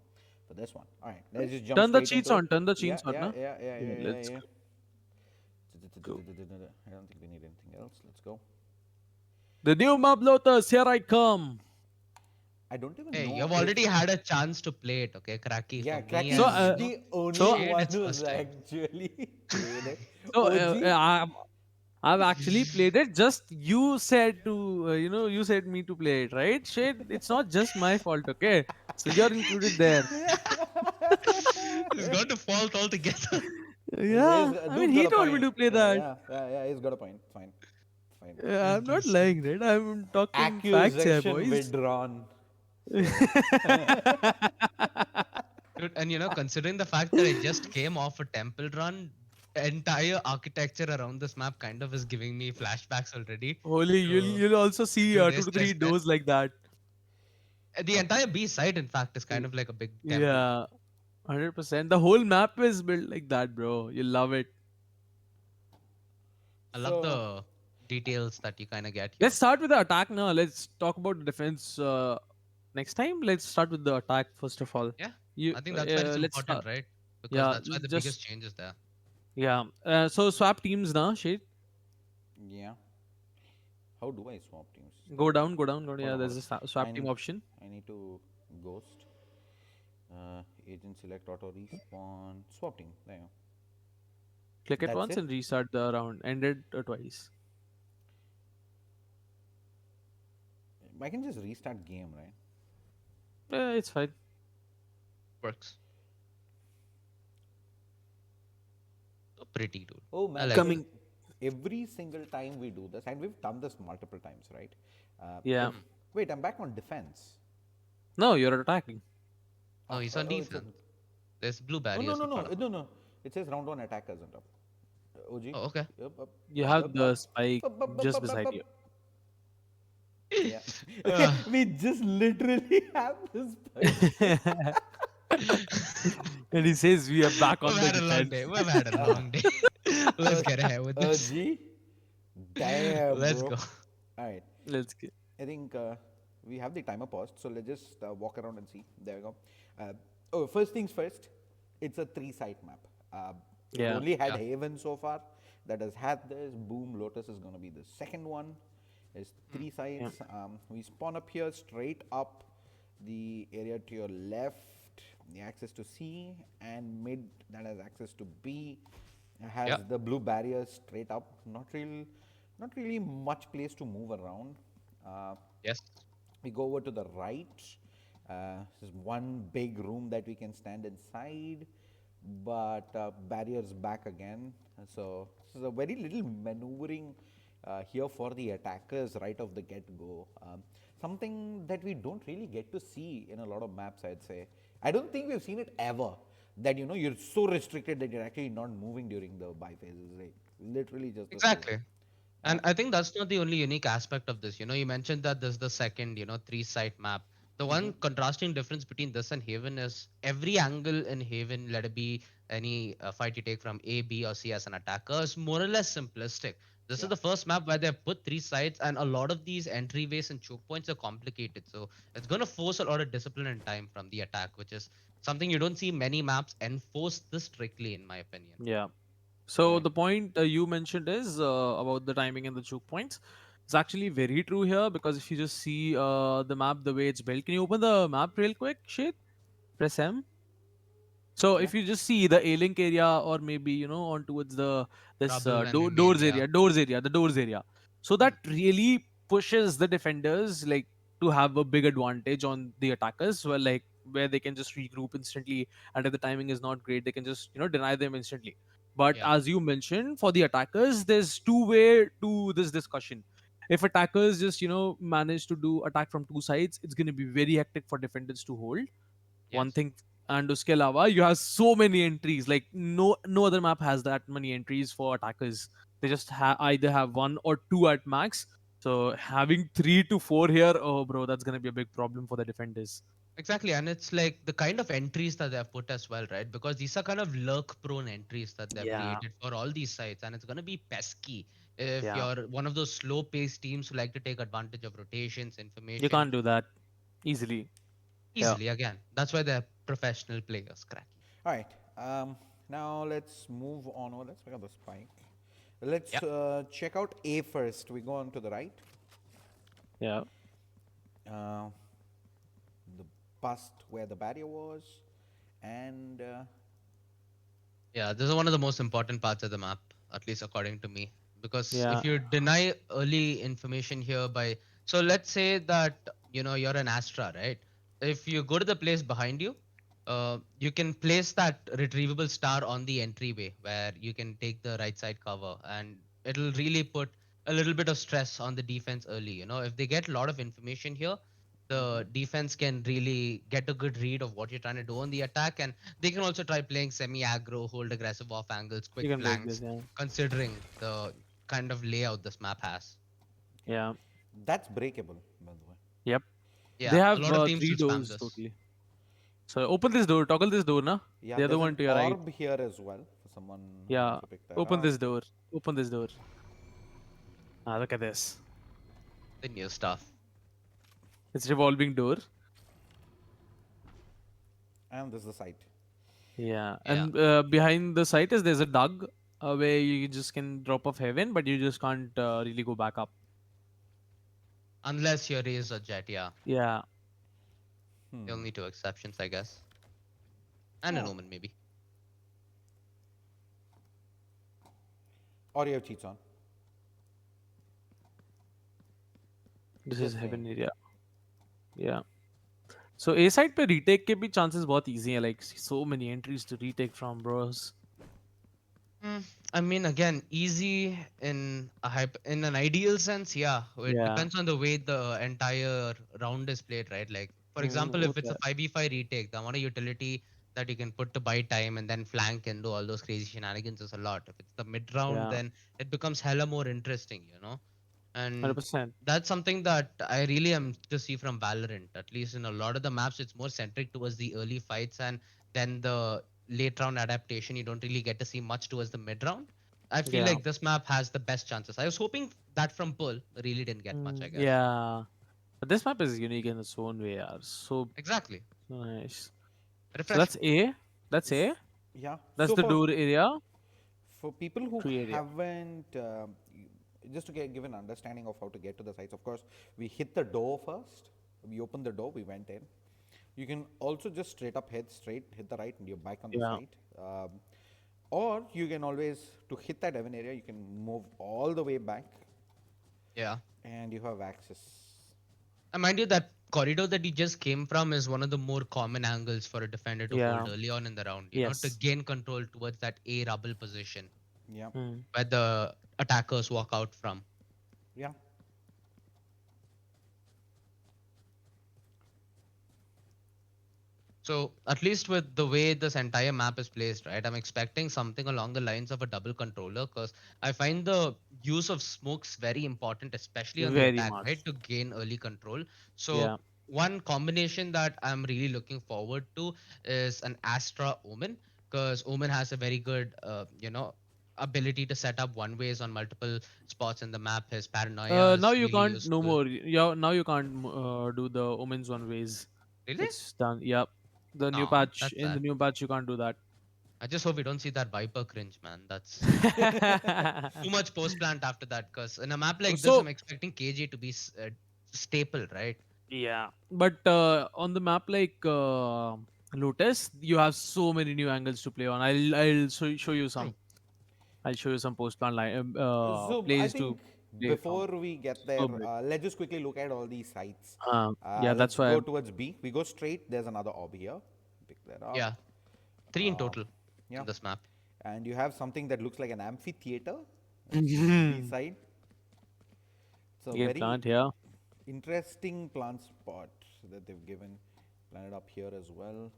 A: for this one. All right, let's just jump
B: Turn the
A: straight
B: cheats
A: into it.
B: on, turn the
A: Yeah,
B: cheats on, no? Yeah, let's
A: yeah.
B: go.
A: I don't think we need anything else. Let's go.
B: The new map Lotus, here I come.
A: I don't even
C: Hey,
A: know
C: you've
A: if
C: already had a chance to play it, okay, Cracky?
A: yeah,
C: For me
A: Crackyyy
B: So,
C: and
A: is the only
B: so,
C: Shade,
A: one
C: it's
A: who's
C: first time.
A: actually played it.
B: so
A: OG.
B: I've actually played it. Just you said to, you said me to play it, right? Shade, it's not just my fault, okay? So you're included there.
C: It's got to fault altogether.
B: Yeah, I mean,
A: Dude's got
B: he
A: a
B: told me
A: point.
B: to play that.
A: He's got a point. Fine.
B: I'm not lying, right? I'm talking facts here,
A: Accusation
B: boys.
A: withdrawn.
C: Dude, and considering the fact that I just came off a temple run, the entire architecture around this map kind of is giving me flashbacks already.
B: Holy,
C: So,
B: you'll also see
C: to
B: 2
C: raise
B: to
C: the
B: 3
C: respect.
B: doors like that.
C: The entire B side, in fact, is kind
B: Y-
C: of like a big temple.
B: Yeah, 100%. The whole map is built like that, bro. You love it.
C: I love
A: So,
C: the details that you kind of get here.
B: Let's start with the attack now. Let's talk about the defense next time. Let's start with the attack first of all.
C: Yeah,
B: You
C: I think that's where it's
B: let's
C: important,
B: start.
C: right? Because
B: Yeah,
C: that's why the biggest
B: just
C: change is there.
B: yeah. So swap teams now, Shade.
A: yeah. How do I swap teams?
B: Go down. Yeah,
A: Hold
B: there's
A: on.
B: a swap
A: I
B: team
A: need,
B: option.
A: I need to ghost. Agent select auto respawn. Swap team. There you go.
B: Click it
A: That's
B: once
A: it.
B: and restart the round. End it twice.
A: I can just restart game, right?
B: It's fine.
C: Works. So pretty, dude.
A: Oh
C: I
A: man,
C: like
B: Coming.
A: every single time we do this, and we've done this multiple times, right?
B: Yeah.
A: Wait, I'm back on defense.
B: No, you're attacking.
C: Oh, he's on
A: it's
C: defense. There's blue
A: Oh
C: barriers in front of him.
A: no. It says round one attackers on top. OG.
C: Oh, okay.
A: Up.
B: You have the spike just beside you.
A: Yeah. We just literally have this.
B: And he says we are back on
C: We've
B: the
C: had a long
B: defense.
C: day. We've had a long day. Let's get ahead with this.
A: OG. Damn,
C: Let's
A: bro.
C: go.
A: All right.
B: Let's get.
A: I think we have the timer paused, so let's just walk around and see. There we go. First things first, it's a three-site map. We've
B: Yeah.
A: only had
C: Yeah.
A: Haven so far that has had this. Boom, Lotus is going to be the second one. There's three
B: Yeah.
A: sites. We spawn up here, straight up the area to your left, the access to C, and mid that has access to B,
C: Yeah.
A: has the blue barriers straight up. Not really much place to move around. Uh,
C: Yes.
A: we go over to the right. There's one big room that we can stand inside, but barriers back again. So this is a very little maneuvering here for the attackers right off the get-go. Something that we don't really get to see in a lot of maps, I'd say. I don't think we've seen it ever. That you're so restricted that you're actually not moving during the buy phases, like literally just a slow.
C: Exactly. And I think that's not the only unique aspect of this. You mentioned that this is the second, three-site map. The one contrasting difference between this and Haven is every angle in Haven, let it be any fight you take from A, B, or C as an attacker, is more or less simplistic. This is
A: Yeah.
C: the first map where they put three sites, and a lot of these entryways and choke points are complicated. So it's going to force a lot of discipline and time from the attack, which is something you don't see many maps enforce this strictly, in my opinion.
B: Yeah. So
A: Right.
B: the point you mentioned is about the timing and the choke points. It's actually very true here because if you just see the map the way it's built, can you open the map real quick, Shade? Press M. So
A: Yeah.
B: if you just see the A-link area, or maybe on towards the this
C: Trouble and main,
B: doors
C: yeah.
B: area, the doors area. So that really pushes the defenders like to have a big advantage on the attackers. Well, like where they can just regroup instantly, and if the timing is not great, they can just deny them instantly. But
C: Yeah.
B: as you mentioned, for the attackers, there's two-way to this discussion. If attackers just manage to do attack from two sides, it's going to be very hectic for defenders to hold one
C: Yes.
B: thing. And उसके अलावा you have so many entries, like no other map has that many entries for attackers. They just either have one or two at max. So having 3 to 4 here, oh bro, that's gonna be a big problem for the defenders.
C: Exactly, and it's like the kind of entries that they have put as well, right? Because these are kind of lurk-prone entries that they've
B: Yeah.
C: created for all these sites, and it's gonna be pesky if
B: Yeah,
C: you're one of those slow-paced teams who like to take advantage of rotations,
B: you
C: information
B: can't do that easily. Yeah.
C: easily. Again, that's why they're professional players, Cracky.
A: All right. Now let's move on. Oh, let's pick up the spike. Let's
C: Yep.
A: check out A first. We go on to the right.
B: Yeah.
A: Uh, the bust where the barrier was, and
C: Yeah, this is one of the most important parts of the map, at least according to me. Because
B: Yeah.
C: if you deny early information here by, so let's say that you're an Astra, right? If you go to the place behind you, you can place that retrievable star on the entryway where you can take the right side cover, and it'll really put a little bit of stress on the defense early. If they get a lot of information here, the defense can really get a good read of what you're trying to do on the attack, and they can also try playing semi aggro, hold aggressive off angles,
B: You
C: quick
B: can break this.
C: flanks,
B: Yeah.
C: considering the kind of layout this map has.
B: Yeah.
A: that's breakable, by the way.
B: Yep. They
C: Yeah, a
B: have
C: lot of teams
B: three
C: will spam
B: doors
C: this.
B: totally. So open this door. Toggle this door, na.
A: Yeah,
B: The other
A: there's an
B: one to your right.
A: orb here as well for someone who wants
B: Yeah.
A: to pick that
B: Open
A: up.
B: this door. Open this door. Ah, look at this.
C: The new stuff.
B: It's revolving door.
A: And this is the site.
B: Yeah,
C: Yeah,
B: and behind the site is there's a dug where you just can drop off heaven, but you just can't really go back up.
C: unless you're Raze or Jet. Yeah,
B: Yeah,
C: the only two exceptions, I guess, and an
A: Oh,
C: Omen maybe.
A: or you have cheats on.
B: this is
A: Just
B: heaven
A: saying.
B: area. Yeah. So A side पे retake के भी chances बहुत easy है, like so many entries to retake from, bros.
C: Mm, I mean, again, easy in an ideal sense, yeah. It
B: Yeah.
C: depends on the way the entire round is played, right? Like, for example,
B: वो
C: if it's
B: तो
C: a
B: है.
C: 5v5 retake, the amount of utility that you can put to buy time and then flank and do all those crazy shenanigans is a lot. If it's the mid round,
B: Yeah,
C: then it becomes hella more interesting. And
B: 100%.
C: that's something that I really am to see from Valorant. At least in a lot of the maps, it's more centric towards the early fights, and then the late round adaptation. You don't really get to see much towards the mid round. I feel
B: Yeah.
C: like this map has the best chances. I was hoping that from Pearl, really didn't get much, I guess.
B: Yeah. But this map is unique in its own way, yeah. So
C: Exactly.
B: nice. So that's
C: Refreshing.
B: A. That's A.
A: S- yeah.
B: That's
A: So
B: the door area.
A: for people who
B: Tree area.
A: haven't, just to give an understanding of how to get to the sites, of course, we hit the door first. We opened the door, we went in. You can also just straight up head straight, hit the right, and you're back on the
B: Yeah.
A: site. Or you can always, to hit that heaven area, you can move all the way back
C: Yeah.
A: and you have access.
C: And mind you, that corridor that you just came from is one of the more common angles for a defender to hold
B: Yeah.
C: early on in the round, to
B: Yes.
C: gain control towards that A rubble position
A: Yeah.
B: Hmm.
C: where the attackers walk out from.
A: Yeah.
C: So at least with the way this entire map is placed, right, I'm expecting something along the lines of a double controller because I find the use of smokes very important, especially on the
B: Very
C: attack, right,
B: much.
C: to gain early control. So
B: Yeah.
C: one combination that I'm really looking forward to is an Astra Omen because Omen has a very good, ability to set up one ways on multiple spots in the map. His paranoia
B: Now
C: is
B: you
C: really
B: can't no
C: useful.
B: more. Yeah. Now you can't do the omens one ways.
C: Really?
B: It's done. Yep. The new
C: Oh,
B: patch
C: that's
B: in the
C: sad.
B: new patch you can't do that.
C: I just hope we don't see that Viper cringe, man. That's too much post plant after that. Because in a map like this, I'm
B: So
C: expecting KJ to be staple, right?
B: yeah, but on the map like Lotus, you have so many new angles to play on. I'll show you
C: True.
B: some. I'll show you some post plan line
A: So I
B: plays to
A: think
B: play from.
A: before we get there,
B: So great.
A: let's just quickly look at all these sites.
B: Yeah, that's
A: Let's
B: why.
A: go towards B. We go straight. There's another orb here. Pick that up.
C: Yeah, three in total
A: Yeah.
C: in this map.
A: And you have something that looks like an amphitheater. B
B: Game
A: side. It's a very
B: plant here.
A: interesting plant spot that they've given. Planted up here as well.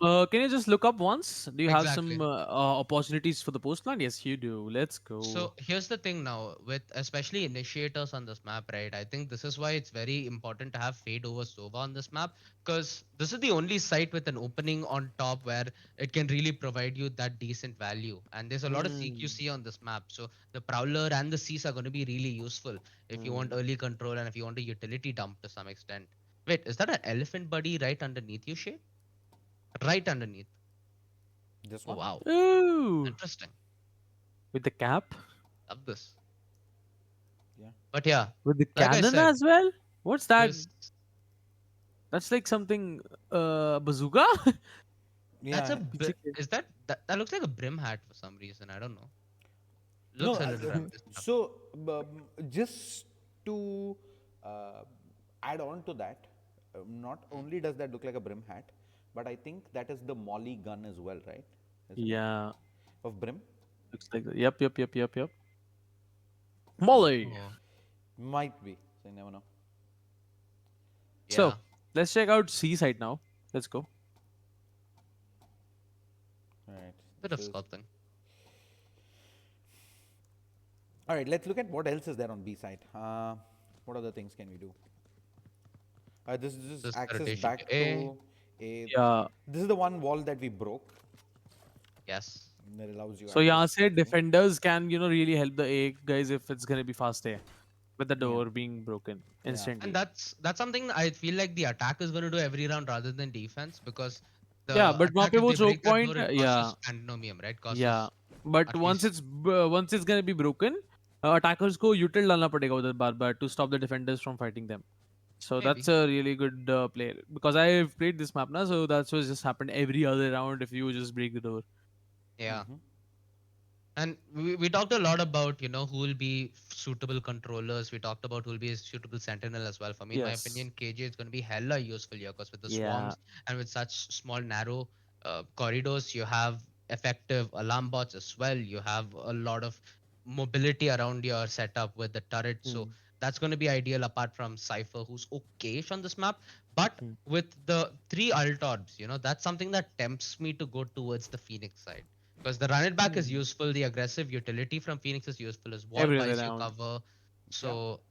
B: Can you just look up once? Do you have some
C: Exactly.
B: opportunities for the post plan? Yes, you do. Let's go.
C: So here's the thing now, with especially initiators on this map, right? I think this is why it's very important to have Fade over Sova on this map, because this is the only site with an opening on top where it can really provide you that decent value. And there's a lot of
B: Hmm.
C: CQC on this map. So the Prowler and the Seas are going to be really useful if you want
B: Hmm.
C: early control and if you want a utility dump to some extent. Wait, is that an elephant buddy right underneath you, Shade? Right underneath.
A: This
C: Oh,
A: one?
C: wow.
B: Ooh,
C: Interesting.
B: with the cap,
C: Love this.
A: Yeah.
C: But yeah,
B: with the
C: like I
B: cannon
C: said,
B: as well. What's that?
C: here's
B: That's like something bazooka.
C: That's a
A: Yeah.
B: It's like
C: is that looks like a brim hat for some reason. I don't know.
A: No,
C: Looks a little stuff.
A: so just to uh, add on to that, not only does that look like a brim hat, but I think that is the Molly gun as well, right? Isn't it?
B: yeah,
A: Of brim?
B: looks like that. Yep, yep, yep, yep, yep. Molly.
C: Oh,
A: Might be. So you never know.
C: yeah.
B: So let's check out C side now. Let's go.
A: All right.
C: Bit
A: This
C: of
A: is.
C: sculpting.
A: All right. Let's look at what else is there on B side. What other things can we do? This is
C: This
A: access
C: rotation
A: back
C: to A.
A: to a.
B: Yeah.
A: This is the one wall that we broke
C: Yes.
A: that allows you
B: So
A: access
B: yeah,
A: to
B: say
A: that thing.
B: defenders can really help the A guys if it's gonna be fast A with the
A: Yeah.
B: door being broken
A: Yeah.
C: And
B: instantly.
C: that's something I feel like the attack is going to do every round rather than defense because
B: Yeah,
C: the
B: but वहाँ
C: attack,
B: पे
C: if
B: वो
C: they break
B: choke
C: that
B: point
C: door, it costs
B: yeah
C: us Pandemonium, right? Costs
B: yeah.
C: us
B: But
C: at least
B: once it's gonna be broken, attackers को util डालना पड़ेगा उधर बार to stop the defenders from fighting them. So that's
C: maybe.
B: a really good play because I've played this map now, so that's what just happened every other round if you just break the door.
C: Yeah.
A: Mm-hmm.
C: And we talked a lot about, who will be suitable controllers. We talked about who will be a suitable sentinel as well. For me, in my
B: Yes.
C: opinion, KJ is going to be hella useful here because with the
B: Yeah.
C: swarms and with such small, narrow corridors, you have effective alarm bots as well. You have a lot of mobility around your setup with the turret. So
B: Hmm.
C: that's going to be ideal apart from Cypher, who's okayish on this map. But
B: Hmm.
C: with the three alt orbs, that's something that tempts me to go towards the Phoenix side because the run it back is
B: Hmm.
C: useful, the aggressive utility from Phoenix is useful as wall
B: Every other
C: buys you
B: round.
C: cover.
A: Yeah.
C: So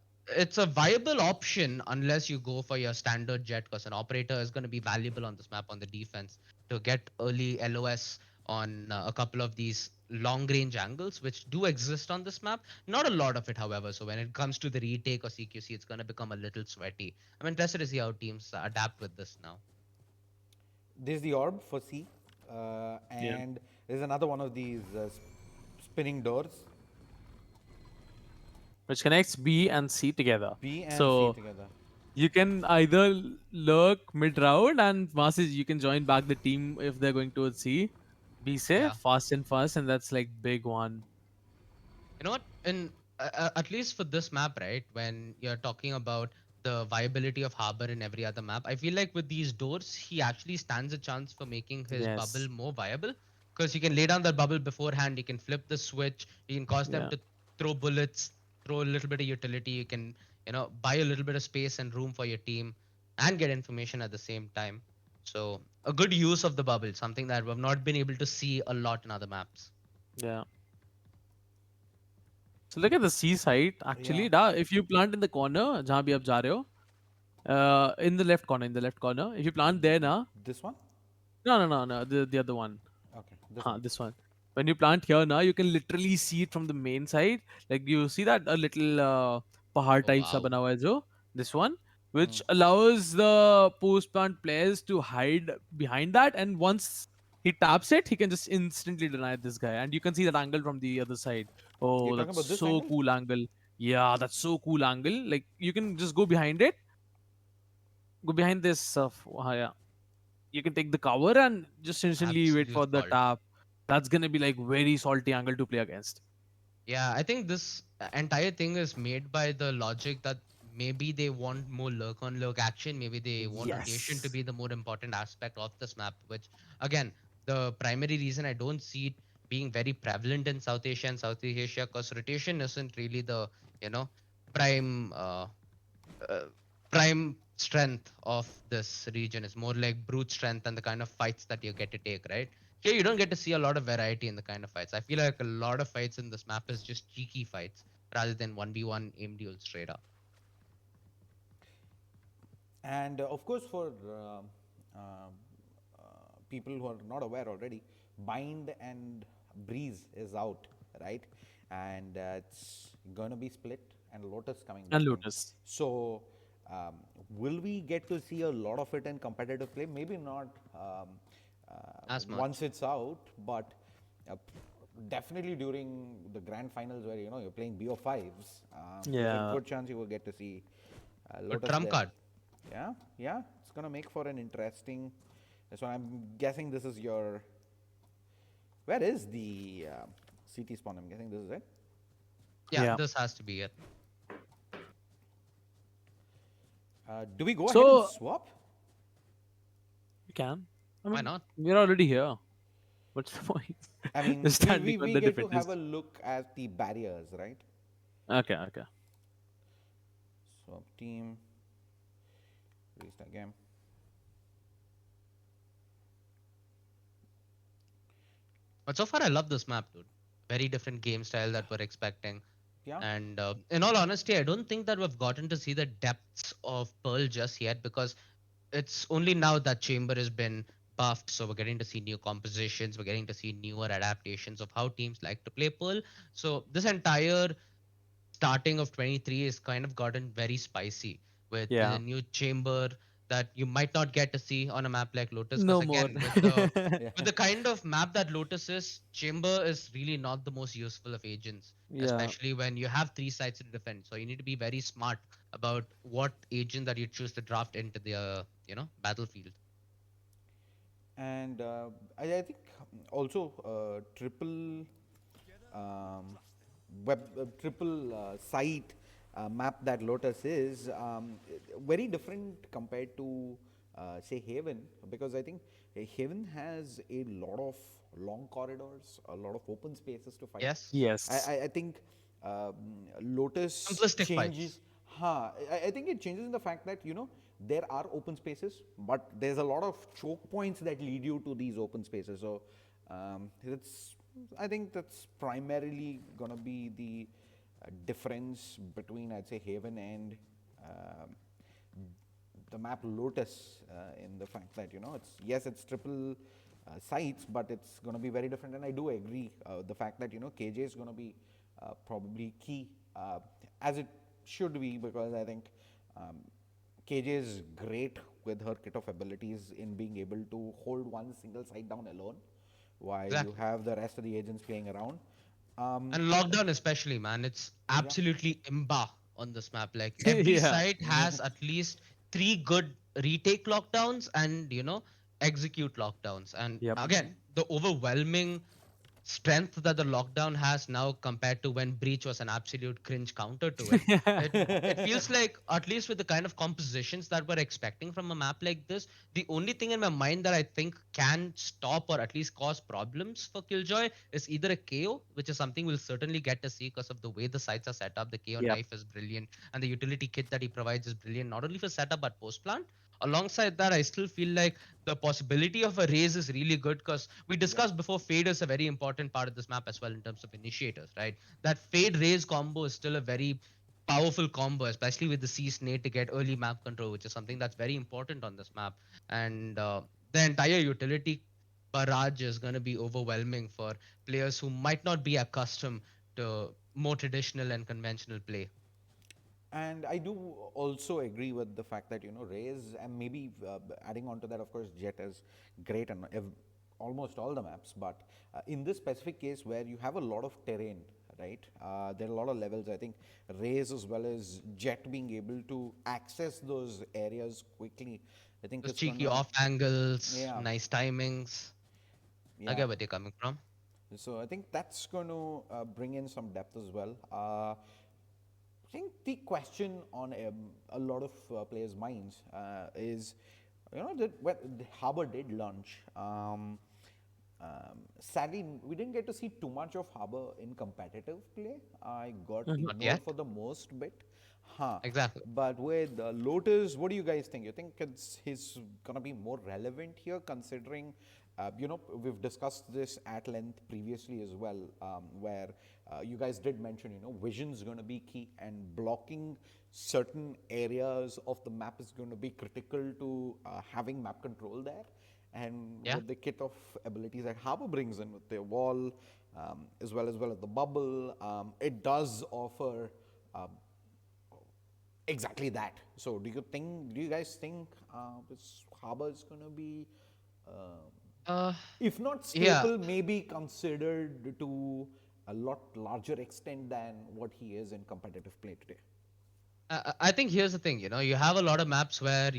C: it's a viable option unless you go for your standard jet because an operator is going to be valuable on this map on the defense to get early LOS on a couple of these long range angles, which do exist on this map. Not a lot of it, however. So when it comes to the retake or CQC, it's going to become a little sweaty. I'm interested to see how teams adapt with this now.
A: There's the orb for C,
B: Yeah.
A: and there's another one of these spinning doors.
B: Which connects B and C together.
A: B and C
B: So
A: together.
B: you can either lurk mid round and Masses, you can join back the team if they're going towards C. Be safe,
C: Yeah.
B: fast, and that's like big one.
C: You know what? In at least for this map, right? When you're talking about the viability of Harbor in every other map, I feel like with these doors, he actually stands a chance for making his bubble
B: Yes.
C: more viable. Because you can lay down that bubble beforehand, you can flip the switch, you can cause them
B: Yeah.
C: to throw bullets, throw a little bit of utility, you can, buy a little bit of space and room for your team and get information at the same time. So a good use of the bubble, something that we've not been able to see a lot in other maps.
B: Yeah. So look at the C side.
A: Yeah.
B: Actually, da, if you plant in the corner, जहाँ भी आप जा रहे हो, in the left corner, if you plant there na,
A: This one?
B: no, the other one.
A: Okay, this one.
B: This one. When you plant here now, you can literally see it from the main side. Like you see that a little pahar
C: Oh
B: type sa
C: wow.
B: bana hua hai jo, this one,
A: Hmm.
B: which allows the post plant players to hide behind that, and once he taps it, he can just instantly deny this guy, and you can see that angle from the other side.
A: You're
B: Oh,
A: talking
B: that's
A: about this
B: so
A: angle?
B: cool angle. Yeah, that's so cool angle. Like you can just go behind it, go behind this. Yeah, you can take the cover and just instantly wait
C: Absolute
B: for the
C: fault.
B: tap. That's gonna be like very salty angle to play against.
C: Yeah, I think this entire thing is made by the logic that maybe they want more lurk on lurk action. Maybe they want rotation to
B: Yes.
C: be the more important aspect of this map, which again, the primary reason I don't see it being very prevalent in South Asia and Southeast Asia, because rotation isn't really the, you know, prime uh, prime strength of this region. Is more like brute strength and the kind of fights that you get to take, right? Here you don't get to see a lot of variety in the kind of fights. I feel like a lot of fights in this map is just cheeky fights rather than 1v1 aim duels straight up.
A: And of course, for people who are not aware already, Bind and Breeze is out, right? And it's going to be split, and Lotus coming
B: And
A: back in.
B: Lotus.
A: So, will we get to see a lot of it in competitive play? Maybe not
C: As
A: once
C: much.
A: it's out, but uh, definitely during the grand finals where you're playing BO5s, there's a
B: Yeah.
A: good chance you will get to see
C: A
A: Lotus
C: trump
A: there.
C: card.
A: Yeah, it's gonna make for an interesting. So I'm guessing this is your. Where is the CT spawn? I'm guessing this is it.
C: Yeah,
B: Yeah.
C: this has to be it.
A: Do we go ahead and
B: So
A: swap?
B: you can. I
C: Why
B: mean,
C: not?
B: we're already here. What's the point?
A: I mean,
B: Just standing on
A: we
B: the
A: get to have
B: defenders.
A: a look at the barriers, right?
B: Okay, okay.
A: Swap team. Restart game.
C: But so far, I love this map, dude. Very different game style that we're expecting.
A: Yeah.
C: And in all honesty, I don't think that we've gotten to see the depths of Pearl just yet, because it's only now that Chamber has been buffed. So we're getting to see new compositions, we're getting to see newer adaptations of how teams like to play Pearl. So this entire starting of 23 is kind of gotten very spicy with the
B: Yeah.
C: new chamber that you might not get to see on a map like Lotus, because
B: No more.
C: again with the
A: Yeah.
C: with the kind of map that Lotus is, chamber is really not the most useful of agents,
B: Yeah.
C: especially when you have three sides to defend. So you need to be very smart about what agent that you choose to draft into the battlefield.
A: And I think also triple triple site map that Lotus is very different compared to say Haven, because I think Haven has a lot of long corridors, a lot of open spaces to fight.
C: Yes.
B: Yes.
A: I think um, Lotus
C: Simplistic fights.
A: changes. I think it changes in the fact that there are open spaces, but there's a lot of choke points that lead you to these open spaces. So it's I think that's primarily gonna be the difference between, I'd say, Haven and um the map Lotus, in the fact that it's triple sites, but it's going to be very different. And I do agree the fact that KJ is going to be probably key, as it should be, because I think um, KJ is great with her kit of abilities in being able to hold one single site down alone, while you
C: Exactly.
A: have the rest of the agents playing around. Um,
C: And lockdown especially, man, it's
A: yeah.
C: absolutely imba on this map. Like every
B: Yeah.
C: site has at least three good retake lockdowns and execute lockdowns. And
B: Yep.
C: again, the overwhelming strength that the lockdown has now compared to when breach was an absolute cringe counter to it. It feels like, at least with the kind of compositions that we're expecting from a map like this, the only thing in my mind that I think can stop or at least cause problems for Killjoy is either a KO, which is something we'll certainly get to see because of the way the sites are set up. The KO
B: Yep.
C: knife is brilliant, and the utility kit that he provides is brilliant, not only for setup but post plant. Alongside that, I still feel like the possibility of a raise is really good because we
A: Yep.
C: discussed before fade is a very important part of this map as well in terms of initiators, right? That fade raise combo is still a very powerful combo, especially with the Cease nade to get early map control, which is something that's very important on this map. And the entire utility barrage is going to be overwhelming for players who might not be accustomed to more traditional and conventional play.
A: And I do also agree with the fact that Rays, and maybe adding on to that, of course, Jet is great on almost all the maps. But in this specific case, where you have a lot of terrain, right? There are a lot of levels. I think Rays as well as Jet being able to access those areas quickly. I think
C: Those
A: it's
C: cheeky
A: gonna,
C: off angles,
A: yeah,
C: nice timings. I
A: yeah.
C: get where they're coming from.
A: So I think that's going to bring in some depth as well. I think the question on a lot of players' minds is, that when the Harbour did launch, sadly we didn't get to see too much of Harbour in competitive play. I got
B: Mhm.
C: Not
A: ignored
C: yet.
A: for the most bit. Huh.
C: Exactly.
A: But with Lotus, what do you guys think? You think he's gonna be more relevant here, considering, we've discussed this at length previously as well, where you guys did mention, vision's gonna be key, and blocking certain areas of the map is going to be critical to having map control there. And
C: Yeah.
A: with the kit of abilities that Harbour brings in with their wall, as well as the bubble, it does offer um, exactly that. So, do you guys think this Harbour is going to be, uh,
C: Uh,
A: if not
C: yeah.
A: staple, maybe considered to a lot larger extent than what he is in competitive play today?
C: I think here's the thing, you have a lot of maps where,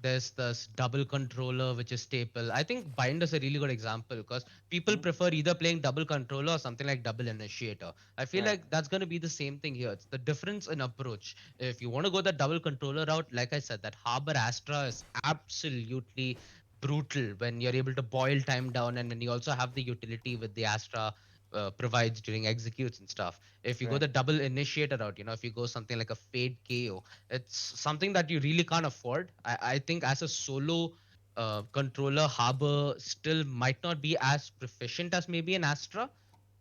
C: there's this double controller, which is staple. I think Bind is a really good example because people
A: Hmm.
C: prefer either playing double controller or something like double initiator. I feel
A: Right.
C: like that's going to be the same thing here. It's the difference in approach. If you want to go the double controller route, like I said, that Harbor Astra is absolutely brutal when you're able to boil time down and when you also have the utility with the Astra provides during executes and stuff. If you go
A: Right.
C: the double initiator route, if you go something like a fade KO, it's something that you really can't afford. I think as a solo controller, Harbor still might not be as proficient as maybe an Astra,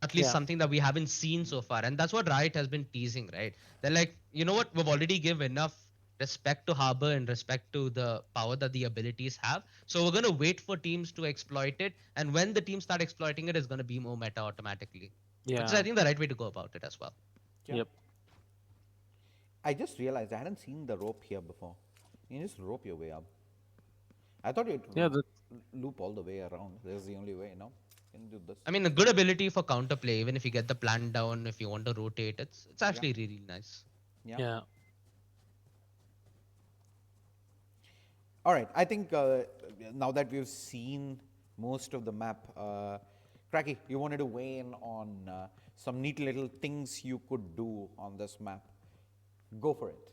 C: at least
B: Yeah.
C: something that we haven't seen so far. And that's what Riot has been teasing, right? They're like, you know what, we've already give enough respect to Harbor and respect to the power that the abilities have. So we're gonna wait for teams to exploit it. And when the teams start exploiting it, it's gonna be more meta automatically. Which is I
B: Yeah.
C: think the right way to go about it as well.
A: Yeah.
B: Yep.
A: I just realized I hadn't seen the rope here before. You can just rope your way up. I thought you'd
B: Yeah.
A: loop all the way around. This is the only way, no? You can do this.
C: I mean, a good ability for counterplay, even if you get the plan down, if you want to rotate, it's
A: Yeah.
C: actually really nice.
A: Yeah.
B: Yeah.
A: All right. I think now that we've seen most of the map, Cracky, you wanted to weigh in on some neat little things you could do on this map. Go for it.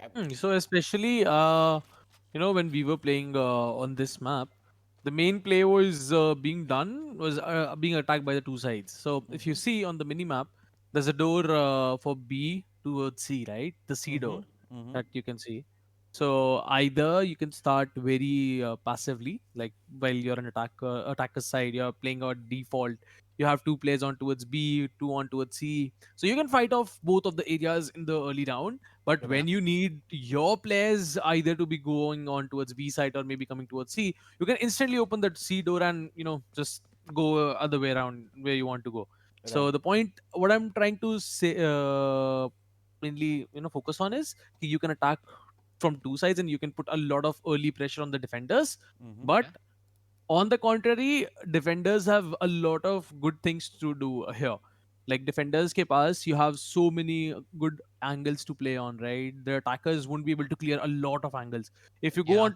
A: Yep.
B: So especially when we were playing on this map, the main play was being done was being attacked by the two sides. So if you see on the mini map, there's a door for B towards C, right? The C door that you can see. So either you can start very passively, like while you're an attacker's side, you're playing out default. You have two players on towards B, two on towards C. So you can fight off both of the areas in the early round. But
A: Okay.
B: when you need your players either to be going on towards B side or maybe coming towards C, you can instantly open that C door and just go other way around where you want to go.
A: Right.
B: So the point, what I'm trying to say, mainly focus on is you can attack from two sides and you can put a lot of early pressure on the defenders.
A: Mm-hmm.
B: But
C: Yeah.
B: on the contrary, defenders have a lot of good things to do here. Like defenders ke paas, you have so many good angles to play on, right? The attackers won't be able to clear a lot of angles. If you
C: Yeah.
B: go on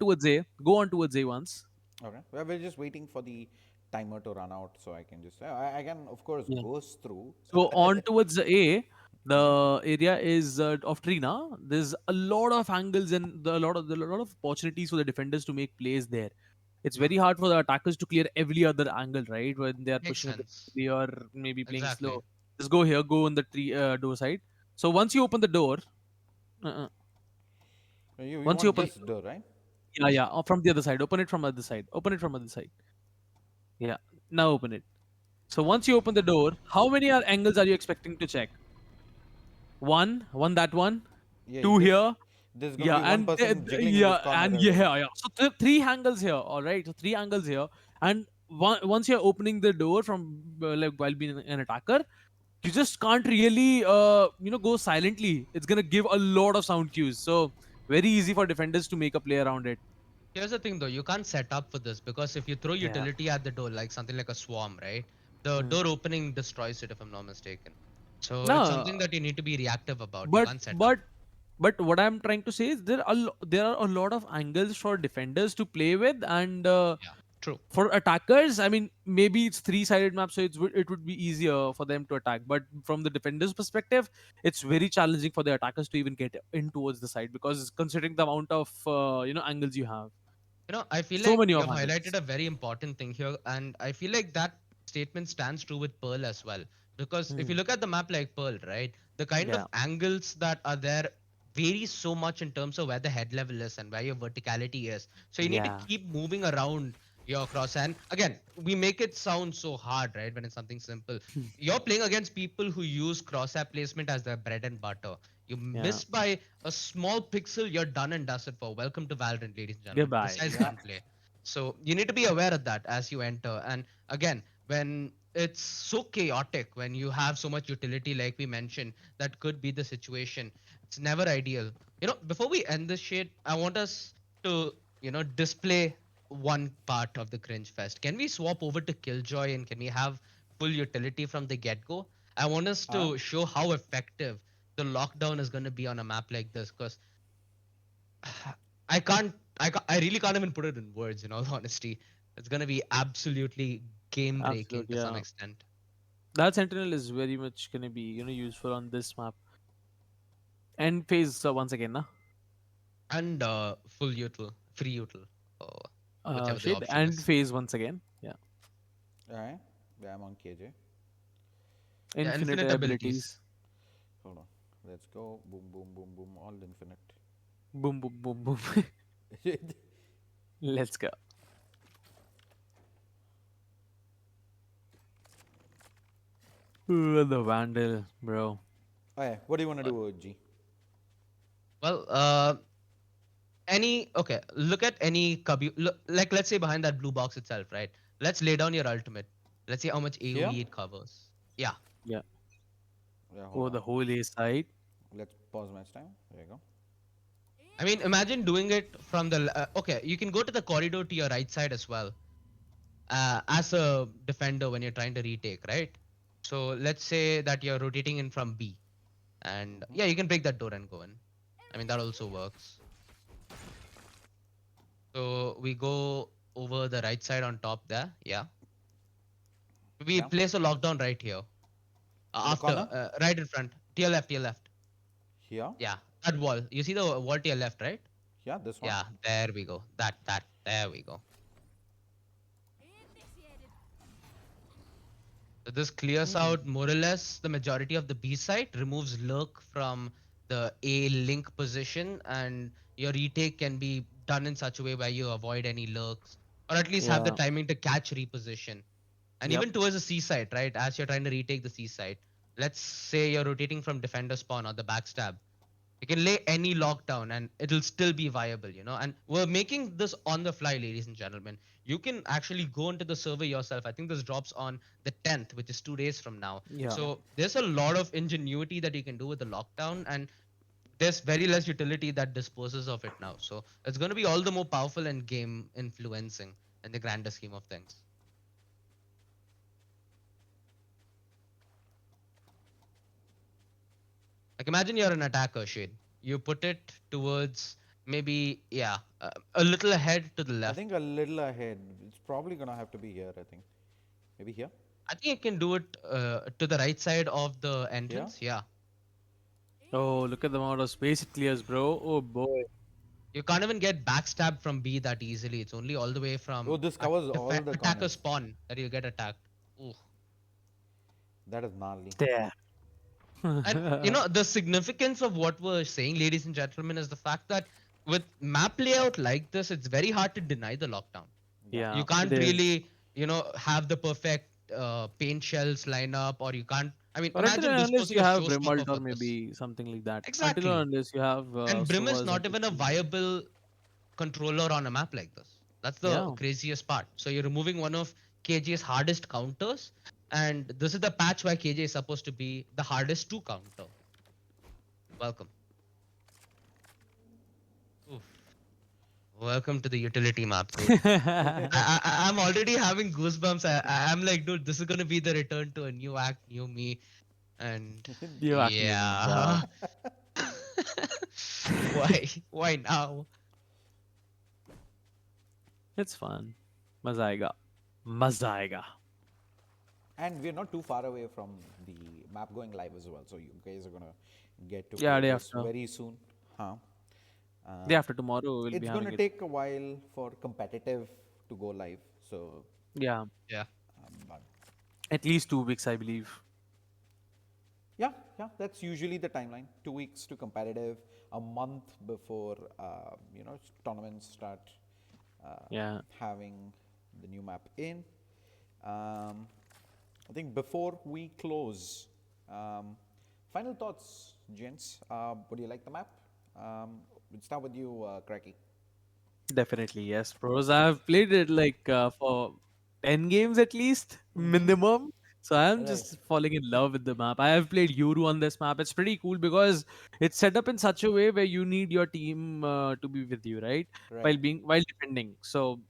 B: towards A once.
A: Okay. Well, we're just waiting for the timer to run out so I can just. I can, of course,
B: Yeah.
A: goes through.
B: So on towards the A,
A: Okay.
B: the area is of Trina. There's a lot of angles and a lot of opportunities for the defenders to make plays there. It's very hard for the attackers to clear every other angle, right? When they are
C: Makes
B: pushing
C: sense.
B: aggressively or maybe playing
C: Exactly.
B: slow. Just go here, go on the door side. So once you open the door, uh,
A: You
B: once you
A: want
B: open,
A: this door, right?
B: yeah, from the other side, open it from other side, open it from other side. Yeah, now open it. So once you open the door, how many angles are you expecting to check? One that one,
A: Yeah.
B: two here,
A: There's gonna
B: yeah,
A: be one person jiggling in this corner as well.
B: yeah. So three angles here. All right, so three angles here, and once you're opening the door from like while being an attacker, you just can't really go silently. It's gonna give a lot of sound cues. So very easy for defenders to make a play around it.
C: Here's the thing though, you can't set up for this because if you throw
B: Yeah.
C: utility at the door, like something like a swarm, right? The
B: Mm.
C: door opening destroys it if I'm not mistaken. So it's
B: No,
C: something that you need to be reactive about. You
B: but
C: can't set up.
B: but but what I'm trying to say is there are a lot of angles for defenders to play with, and
C: Yeah. True.
B: for attackers, I mean, maybe it's three-sided map, so it would be easier for them to attack. But from the defender's perspective, it's very challenging for the attackers to even get in towards the side because considering the amount of angles you have,
C: I feel
B: so
C: like
B: many
C: you
B: of
C: have highlighted
B: angles.
C: a very important thing here, and I feel like that statement stands true with Pearl as well. Because if you
B: Hmm.
C: look at the map like Pearl, right, the kind of
B: Yeah,
C: angles that are there vary so much in terms of where the head level is and where your verticality is. So you need to
B: yeah,
C: keep moving around your cross. And again, we make it sound so hard, right, when it's something simple. You're playing against people who use crosshair placement as their bread and butter. You
B: yeah.
C: miss by a small pixel, you're done and dusted for. Welcome to Valorant, ladies and gentlemen.
B: Goodbye.
C: Precise
A: Yeah.
C: gunplay. So you need to be aware of that as you enter. And again, when it's so chaotic, when you have so much utility, like we mentioned, that could be the situation. It's never ideal. Before we end this shit, I want us to, display one part of the cringe fest. Can we swap over to Killjoy and can we have full utility from the get go? I want us
A: Huh?
C: to show how effective the lockdown is going to be on a map like this because I really can't even put it in words, in all honesty. It's going to be absolutely game breaking
B: Absolutely.
C: to some
B: Yeah,
C: extent.
B: that sentinel is very much gonna be useful on this map. And phase once again, na.
C: And full util, free util, or whichever the
B: Shade
C: option
B: and
C: is.
B: phase once again. Yeah,
A: All right. Yeah, I'm on KJ.
C: Yeah,
B: infinite
C: infinite abilities.
B: abilities.
A: Hold on. Let's go. Boom, boom, boom, boom. All infinite.
B: Boom, boom, boom, boom. Let's go. Ooh, the Vandal, bro.
A: Oh, yeah. What do you want to
C: Uh,
A: do, G?
C: Well, okay, look at any like let's say behind that blue box itself, right? Let's lay down your ultimate. Let's see how much
A: Here?
C: AoE it covers. Yeah.
B: Yeah.
A: Yeah, hold
B: Oh,
A: on.
B: the whole A side.
A: Let's pause match time. There you go.
C: I mean, imagine doing it from okay, you can go to the corridor to your right side as well, as a defender when you're trying to retake, right? So let's say that you're rotating in from B, and
A: Mm-hmm.
C: yeah, you can break that door and go in. I mean, that also works. So we go over the right side on top there. Yeah. We
A: Yeah.
C: place a lockdown right here.
A: In the
C: After,
A: corner?
C: right in front. To your left, to your left.
A: Here?
C: Yeah. That wall. You see the wall to your left, right?
A: Yeah, this one.
C: Yeah. There we go. There we go. So this clears out more or less the majority of the B site, removes lurk from the A link position, and your retake can be done in such a way where you avoid any lurks, or at least have the
B: Yeah.
C: timing to catch reposition. And even towards the seaside, right? As you're trying to retake the seaside, let's say you're rotating from defender spawn or the backstab. You can lay any lockdown and it'll still be viable, And we're making this on the fly, ladies and gentlemen. You can actually go into the server yourself. I think this drops on the 10th, which is 2 days from now.
B: Yeah.
A: Yeah.
C: So there's a lot of ingenuity that you can do with the lockdown, and there's very less utility that disposes of it now. So it's going to be all the more powerful and game influencing in the grander scheme of things. Like imagine you're an attacker, Shade. You put it towards maybe, yeah, a little ahead to the
A: I
C: left.
A: think a little ahead. It's probably gonna have to be here. I think maybe here.
C: I think you can do it to the right side of the
A: Here.
C: entrance. Yeah.
B: Oh, look at the amount of space it clears, bro. Oh boy.
C: You can't even get backstabbed from B that easily. It's only all the way
A: Oh,
C: from
A: this covers all the
C: attacker
A: corners.
C: spawn that you get attacked. Ooh.
A: That is gnarly.
B: There.
C: And the significance of what we're saying, ladies and gentlemen, is the fact that with map layout like this, it's very hard to deny the lockdown.
B: Yeah,
C: You
B: it
C: can't
B: is.
C: really, have the perfect paint shells line up, or you can't. I mean,
B: Or until
C: imagine
B: and unless
C: disposing
B: you
C: of
B: have
C: showstopper
B: Brimalt or
C: for this.
B: maybe something like that. Until
C: Exactly.
B: and unless you have
C: And Brim is
B: Sovas
C: not
B: and
C: even a
B: Pixie.
C: viable controller on a map like this. That's the
B: Yeah.
C: craziest part. So you're removing one of KJ's hardest counters, and this is the patch where KJ is supposed to be the hardest to counter. Welcome. Oof. Welcome to the utility map, dude. I'm already having goosebumps. I'm like, dude, this is gonna be the return to a new act, new me, and
B: You actually mean,
C: yeah.
B: wow.
C: Why now?
B: It's fun. Maza aayega. Maza aayega.
A: And we're not too far away from the map going live as well. So you guys are gonna get to
B: Yeah,
A: play
B: day
A: this
B: after.
A: very soon. Huh?
B: Day after tomorrow we'll be
A: It's gonna
B: having it.
A: take a while for competitive to go live. So,
B: Yeah.
C: Yeah.
A: but
B: At least 2 weeks, I believe.
A: yeah, that's usually the timeline. 2 weeks to competitive, a month before tournaments start
B: Yeah.
A: having the new map in. I think before we close, final thoughts, gents. Would you like the map? We'll start with you, Cracky.
B: Definitely, yes, pros. I've played it like for 10 games at least, minimum. So I'm
A: Right,
B: just falling in love with the map. I have played Euro on this map. It's pretty cool because it's set up in such a way where you need your team to be with you, right?
A: right.
B: While defending. So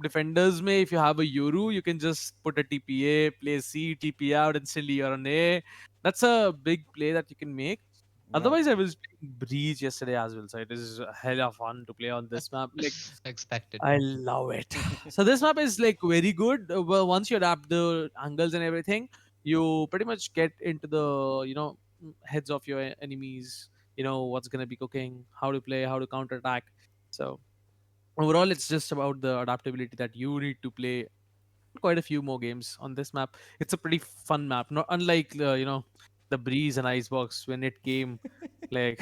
B: defenders may, if you have a Euro, you can just put a TPA, play C, TP out, instantly you're on A. That's a big play that you can make.
A: Right.
B: Otherwise, I was playing Breeze yesterday as well, so it is hella fun to play on this map. Like
C: Expected.
B: I love it. So this map is like very good. Well, once you adapt the angles and everything, you pretty much get into the heads of your enemies. You know what's gonna be cooking, how to play, how to counter attack. So overall, it's just about the adaptability that you need to play quite a few more games on this map. It's a pretty fun map, not unlike the Breeze and Icebox when it came. Like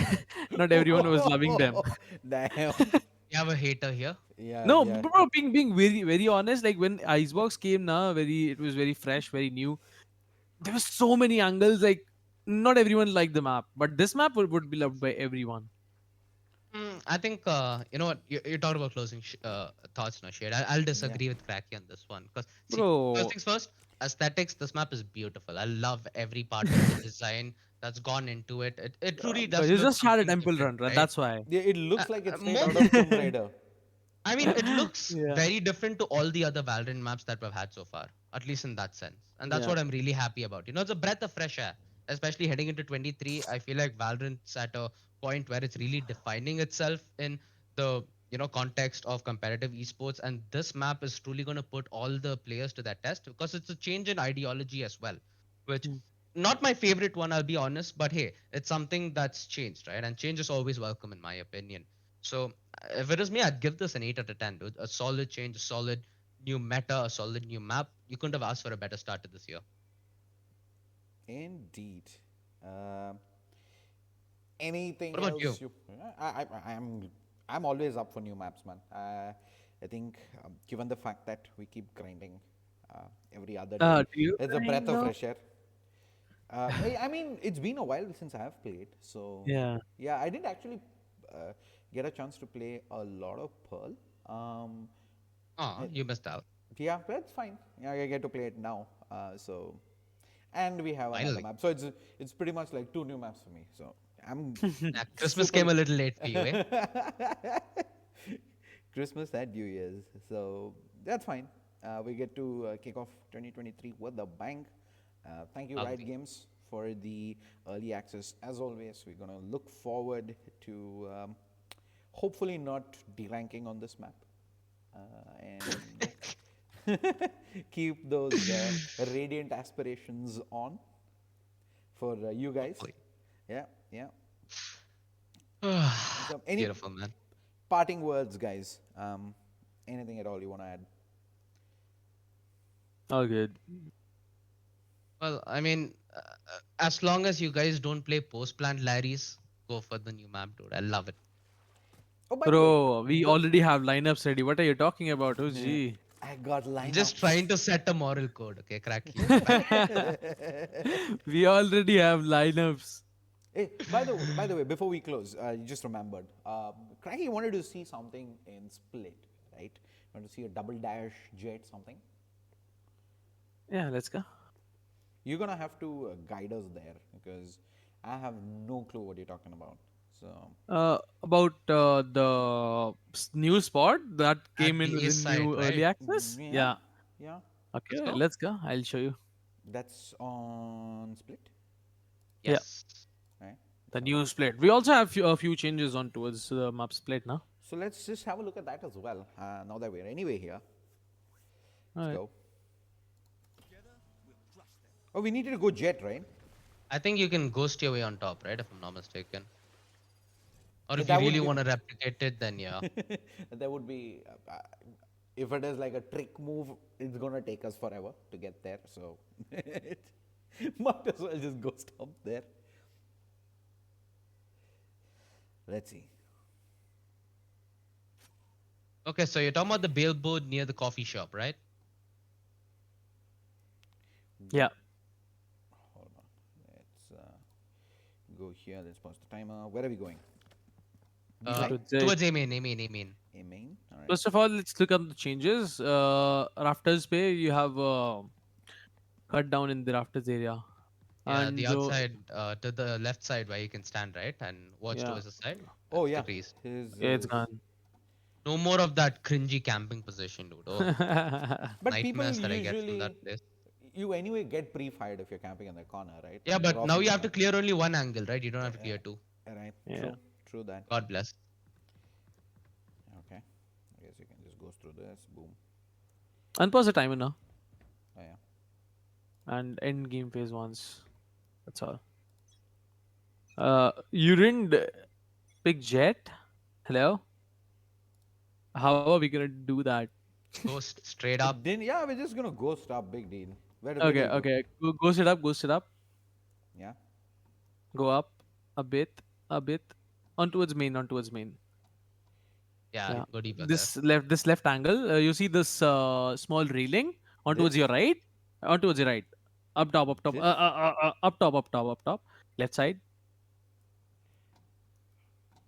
B: not everyone was loving them.
A: Damn.
C: You have a hater here.
A: Yeah,
B: No,
A: yeah.
B: bro, being very very honest, like when Icebox came now, it was very fresh, very new. There were so many angles, like not everyone liked the map, but this map would be loved by everyone.
C: I think you know what you talked about closing thoughts, no shade. I'll
A: Yeah.
C: disagree with Cracky on this one because see, first
B: Bro,
C: things first, aesthetics. This map is beautiful. I love every part of the design that's gone into it. It truly
B: but
C: does
B: you
C: look
B: just had a
C: something
B: temple
C: different,
B: run, right?
C: right?
B: That's why.
A: Yeah, it looks like it's straight
C: More
A: out of Tomb Raider.
C: I mean, it looks
B: Yeah.
C: very different to all the other Valorant maps that we've had so far, at least in that sense. And that's
B: Yeah.
C: what I'm really happy about. It's a breath of fresh air, especially heading into 23. I feel like Valorant's at a point where it's really defining itself in the context of competitive esports, and this map is truly going to put all the players to that test because it's a change in ideology as well, which
B: Mm.
C: not my favorite one, I'll be honest, but hey, it's something that's changed, right? And change is always welcome in my opinion. So if it is me, I'd give this an 8 out of 10, dude. A solid change, a solid new meta, a solid new map. You couldn't have asked for a better start to this year.
A: Indeed. Um Anything
C: What about you?
A: else? I'm always up for new maps, man. I think given the fact that we keep grinding every other day.
B: Do you
A: It's a breath
B: think
A: of
B: though?
A: fresh air. I mean, it's been a while since I have played, so
B: Yeah.
A: yeah, I didn't actually uh, get a chance to play a lot of Pearl. Um,
C: Oh,
A: I-
C: you missed out.
A: yeah, but it's fine. Yeah, I get to play it now. So, and we have another
C: Finally.
A: map. So it's pretty much like 2 new maps for me. So I'm
C: Yeah, Christmas
A: super
C: came a little late for you, eh?
A: Christmas and New Year's. So that's fine. We get to kick off 2023 with a bang. Thank you, Riot
C: Ugly.
A: Games, for the early access. As always, we're going to look forward to hopefully not deranking on this map. And keep those radiant aspirations on for you guys.
C: Hopefully.
A: Yeah, yeah. So, any
C: Beautiful, man.
A: parting words, guys? Anything at all you want to add?
B: All good.
C: Well, I mean, as long as you guys don't play post-planned Larry's, go for the new map, dude. I love it.
A: Oh, by the way,
B: Bro, we already have lineups ready. What are you talking about? Oh, gee.
A: I got
C: I'm just trying to set a moral code, okay, Crackyyy?
B: We already have lineups.
A: Hey, by the way, before we close, you just remembered. Cracky wanted to see something in Split, right? Want to see a double dash jet something?
B: Yeah, let's go.
A: You're gonna have to guide us there because I have no clue what you're talking about. So
B: About the new spot that
C: At
B: came in
C: the
B: with the
C: east side,
B: new early
C: right?
B: access.
A: yeah,
B: Yeah.
A: yeah,
C: Let's
B: Okay,
C: go.
B: let's go. I'll show you.
A: that's on Split,
B: Yeah,
C: Yes.
A: right?
B: the
A: So
B: new split. We also have a few changes on towards the map split now.
A: so let's just have a look at that as well. Now that we're anyway here,
B: All
A: let's
B: right.
A: go. Oh, we needed to go jet, right?
C: I think you can ghost your way on top, right? If I'm not mistaken. Or
A: Yeah,
C: if you
A: that would
C: really
A: be
C: want to replicate it, then yeah.
A: that would be if it is like a trick move, it's gonna take us forever to get there. So might as well just go stop there. Let's see.
C: Okay, so you're talking about the billboard near the coffee shop, right?
B: Yeah.
A: Hold on. Let's go here. Let's pause the timer. Where are we going? B side?
B: Towards it.
C: Towards Amen.
A: A main. All right.
B: First of all, let's look at the changes. Rafters पे you have cut down in the rafters area.
C: Yeah,
B: And
C: the outside, to the left side where you can stand, right? And watch
B: yeah,
C: towards the side.
A: Oh
C: That's
A: yeah.
C: decreased.
B: it's gone.
C: No more of that cringy camping position, dude. Oh,
A: But people
C: nightmares that I get from that
A: usually,
C: place.
A: you anyway get pre-fired if you're camping in the corner, right?
C: Yeah, but
A: You're
C: now
A: often
C: you have to
A: not.
C: clear only one angle, right? You don't have to clear two.
A: Right.
B: Yeah.
A: True. True that.
C: God bless.
A: Okay. I guess you can just go through this. Boom.
B: Unpause the timer now
A: Oh yeah.
B: and end game phase once. That's all. You didn't pick jet. Hello. How are we gonna do that?
C: Ghost straight up.
A: Then yeah, we're just gonna go stop. Big deal. Where do
B: Okay,
A: you go?
B: okay. Go sit up. Go sit up.
A: Yeah.
B: Go up a bit, a bit. On towards main. On towards main.
C: Yeah,
B: Yeah.
C: go deeper there.
B: This left angle. You see this small railing on towards
A: This?
B: your right. On towards your right. Up top. Up top.
A: This?
B: Up top. Up top. Up top. Left side.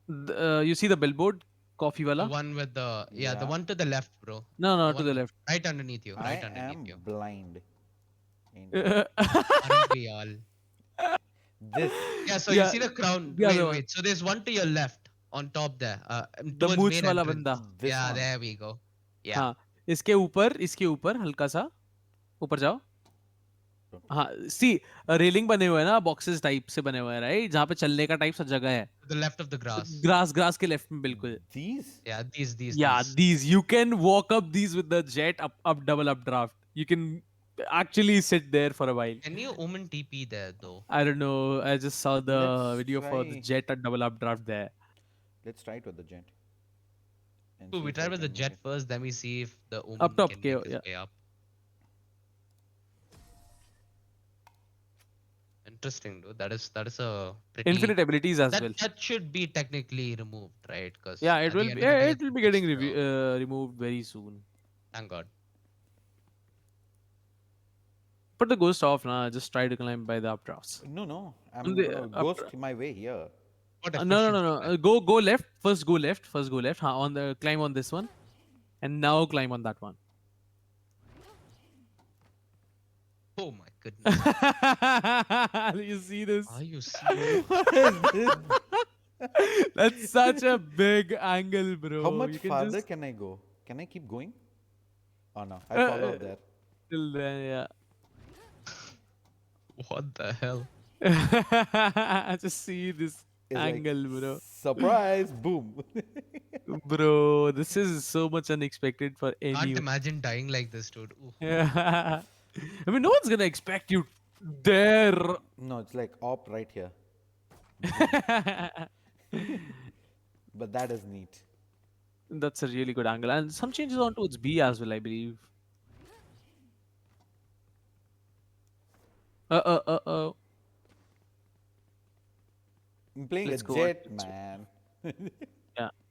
B: You see the billboard, coffee
C: The
B: wala?
C: one with the the
A: Yeah.
C: one to the left, bro.
B: No, no,
C: The
B: to the
C: one
B: left.
C: right underneath you.
A: I
C: Right underneath
A: am
C: you.
A: blind. Ain't
C: Aren't we all?
A: this?
C: Yeah, so
B: Yeah,
C: you see the crown.
B: the other one.
C: Wait. So there's one to your left on top there.
B: The
C: Towards
B: मूछ
C: main
B: वाला
C: entrance.
B: बंदा.
A: This
C: Yeah,
A: one.
C: there we go. Yeah.
B: हाँ, इसके ऊपर हल्का सा ऊपर जाओ. हाँ, सी रेलिंग बने हुए हैं ना, बॉक्सेस टाइप से बने हुए हैं, राइट? जहाँ पे चलने का टाइप सा जगह है.
C: To the left of the grass.
B: Grass के लेफ्ट में बिल्कुल.
A: These?
C: Yeah, these.
B: Yeah, these you can walk up these with the jet up double up draft. You can actually sit there for a while.
C: Can you Omen TP there though?
B: I don't know. I just saw the
A: Let's
B: video for the
A: try.
B: jet at double up draft there.
A: Let's try it with the jet. And
C: So
A: see
C: we
A: if
C: try
A: I
C: with the
A: can make
C: jet
A: it.
C: first, then we see if the Omen
B: Up top,
C: can
B: okay,
C: make his
B: yeah.
C: way up. Interesting, dude. That is a pretty
B: Infinite abilities as well.
C: that should be technically removed, right? Because
B: Yeah, it will. Yeah, it will be getting
C: removed.
B: removed very soon.
C: Thank God.
B: Put the ghost off now. Just try to climb by the updrafts.
A: No.
B: On
A: I'm
B: the
A: gonna ghost my way here.
C: What
B: no.
C: efficiency, man.
B: Go left. First go left. First go left. On the climb on this one, and now climb on that one.
C: Oh my goodness.
B: You see this?
C: Are you serious?
A: What is this?
B: That's such a big angle, bro.
A: How much
B: You can
A: farther
B: just
A: can I go? Can I keep going? Oh no, I
B: Uh,
A: followed there.
B: till then, yeah.
C: What the hell?
B: Just see this
A: It's like,
B: angle, bro.
A: surprise, boom.
B: Bro, this is so much unexpected for
C: Can't
B: anyone.
C: imagine dying like this, dude. Ooh.
B: Yeah. I mean, no one's gonna expect you there.
A: No, it's like op right here. But that is neat.
B: That's a really good angle. And some changes on towards B as well, I believe. Uh.
A: I'm playing
B: Let's
A: a
B: go on.
A: jet, man.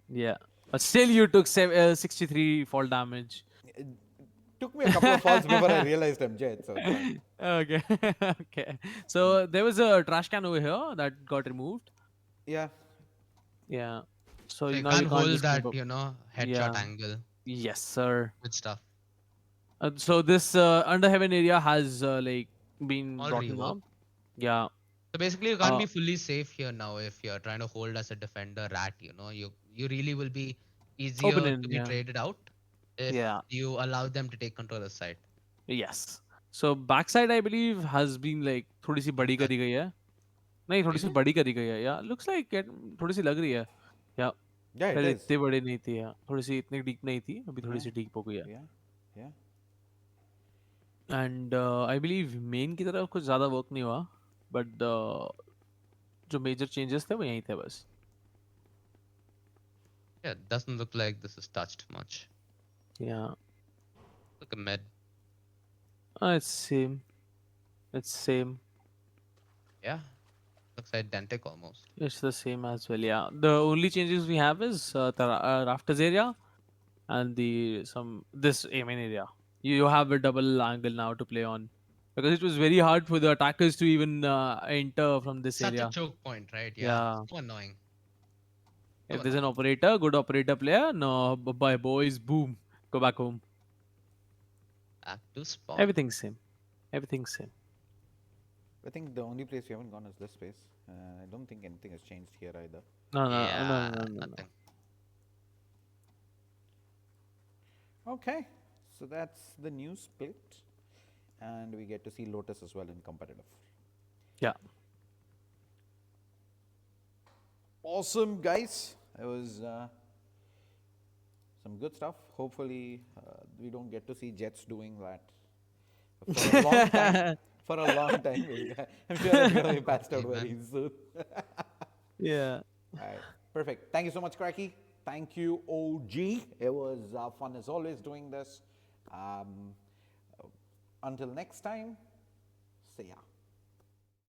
B: Yeah. But still, you took 63 fall damage.
A: It took me a couple of falls before I realized I'm jet. So it's fine.
B: Okay. Okay. So there was a trash can over here that got removed.
A: Yeah.
B: Yeah. So
C: So you
B: now
C: can't
B: you can't
C: hold
B: just
C: that,
B: move up.
C: headshot
B: Yeah.
C: angle
B: Yes, sir.
C: with stuff.
B: So this under heaven area has like been
C: All
B: brought up.
C: revoked.
B: Yeah.
C: So basically, you can't
B: Uh,
C: be fully safe here now if you're trying to hold as a defender rat. You really will be easier
B: open
C: to
B: in.
C: be
B: Yeah.
C: traded out if
B: Yeah.
C: you allow them to take control of the site.
B: Yes. So backside I believe has been like थोड़ी सी बड़ी करी गई है. नहीं थोड़ी सी
C: Really?
B: बड़ी करी गई है. Yeah. Looks like it, थोड़ी सी लग रही है. Yeah.
A: Yeah, it
B: पहले
A: is.
B: इतनी बड़ी नहीं थी. Yeah. थोड़ी सी इतनी deep नहीं थी. अभी थोड़ी
A: Yeah.
B: सी deep हो गई है.
A: Yeah. Yeah.
B: And I believe main की तरफ कुछ ज़्यादा work नहीं हुआ. But जो major changes थे वो यहीं थे बस.
C: Yeah, doesn't look like this is touched much.
B: Yeah.
C: Look at med.
B: It's same. It's same.
C: Yeah, looks identical almost.
B: It's the same as well. Yeah. The only changes we have is the rafters area and this main area. You have a double angle now to play on because it was very hard for the attackers to even enter from this
C: Such a
B: area.
C: choke point, right? Yeah.
B: Yeah.
C: So annoying.
B: If
C: So
B: there's an
C: annoying.
B: operator, good operator player, no, bye boys, boom, go back home.
C: Back to spawn.
B: Everything's same. Everything's same.
A: I think the only place we haven't gone is this place. I don't think anything has changed here either.
B: No.
C: Nothing.
A: Okay. So that's the new split. And we get to see Lotus as well in competitive.
B: Yeah.
A: Awesome, guys. It was some good stuff. Hopefully, we don't get to see Jets doing that for a long time. For a long time. I'm sure it's going to be patched out very soon.
B: Yeah.
A: All right. Perfect. Thank you so much, Crackyyy. Thank you, OG. It was fun as always doing this. Until next time, see ya.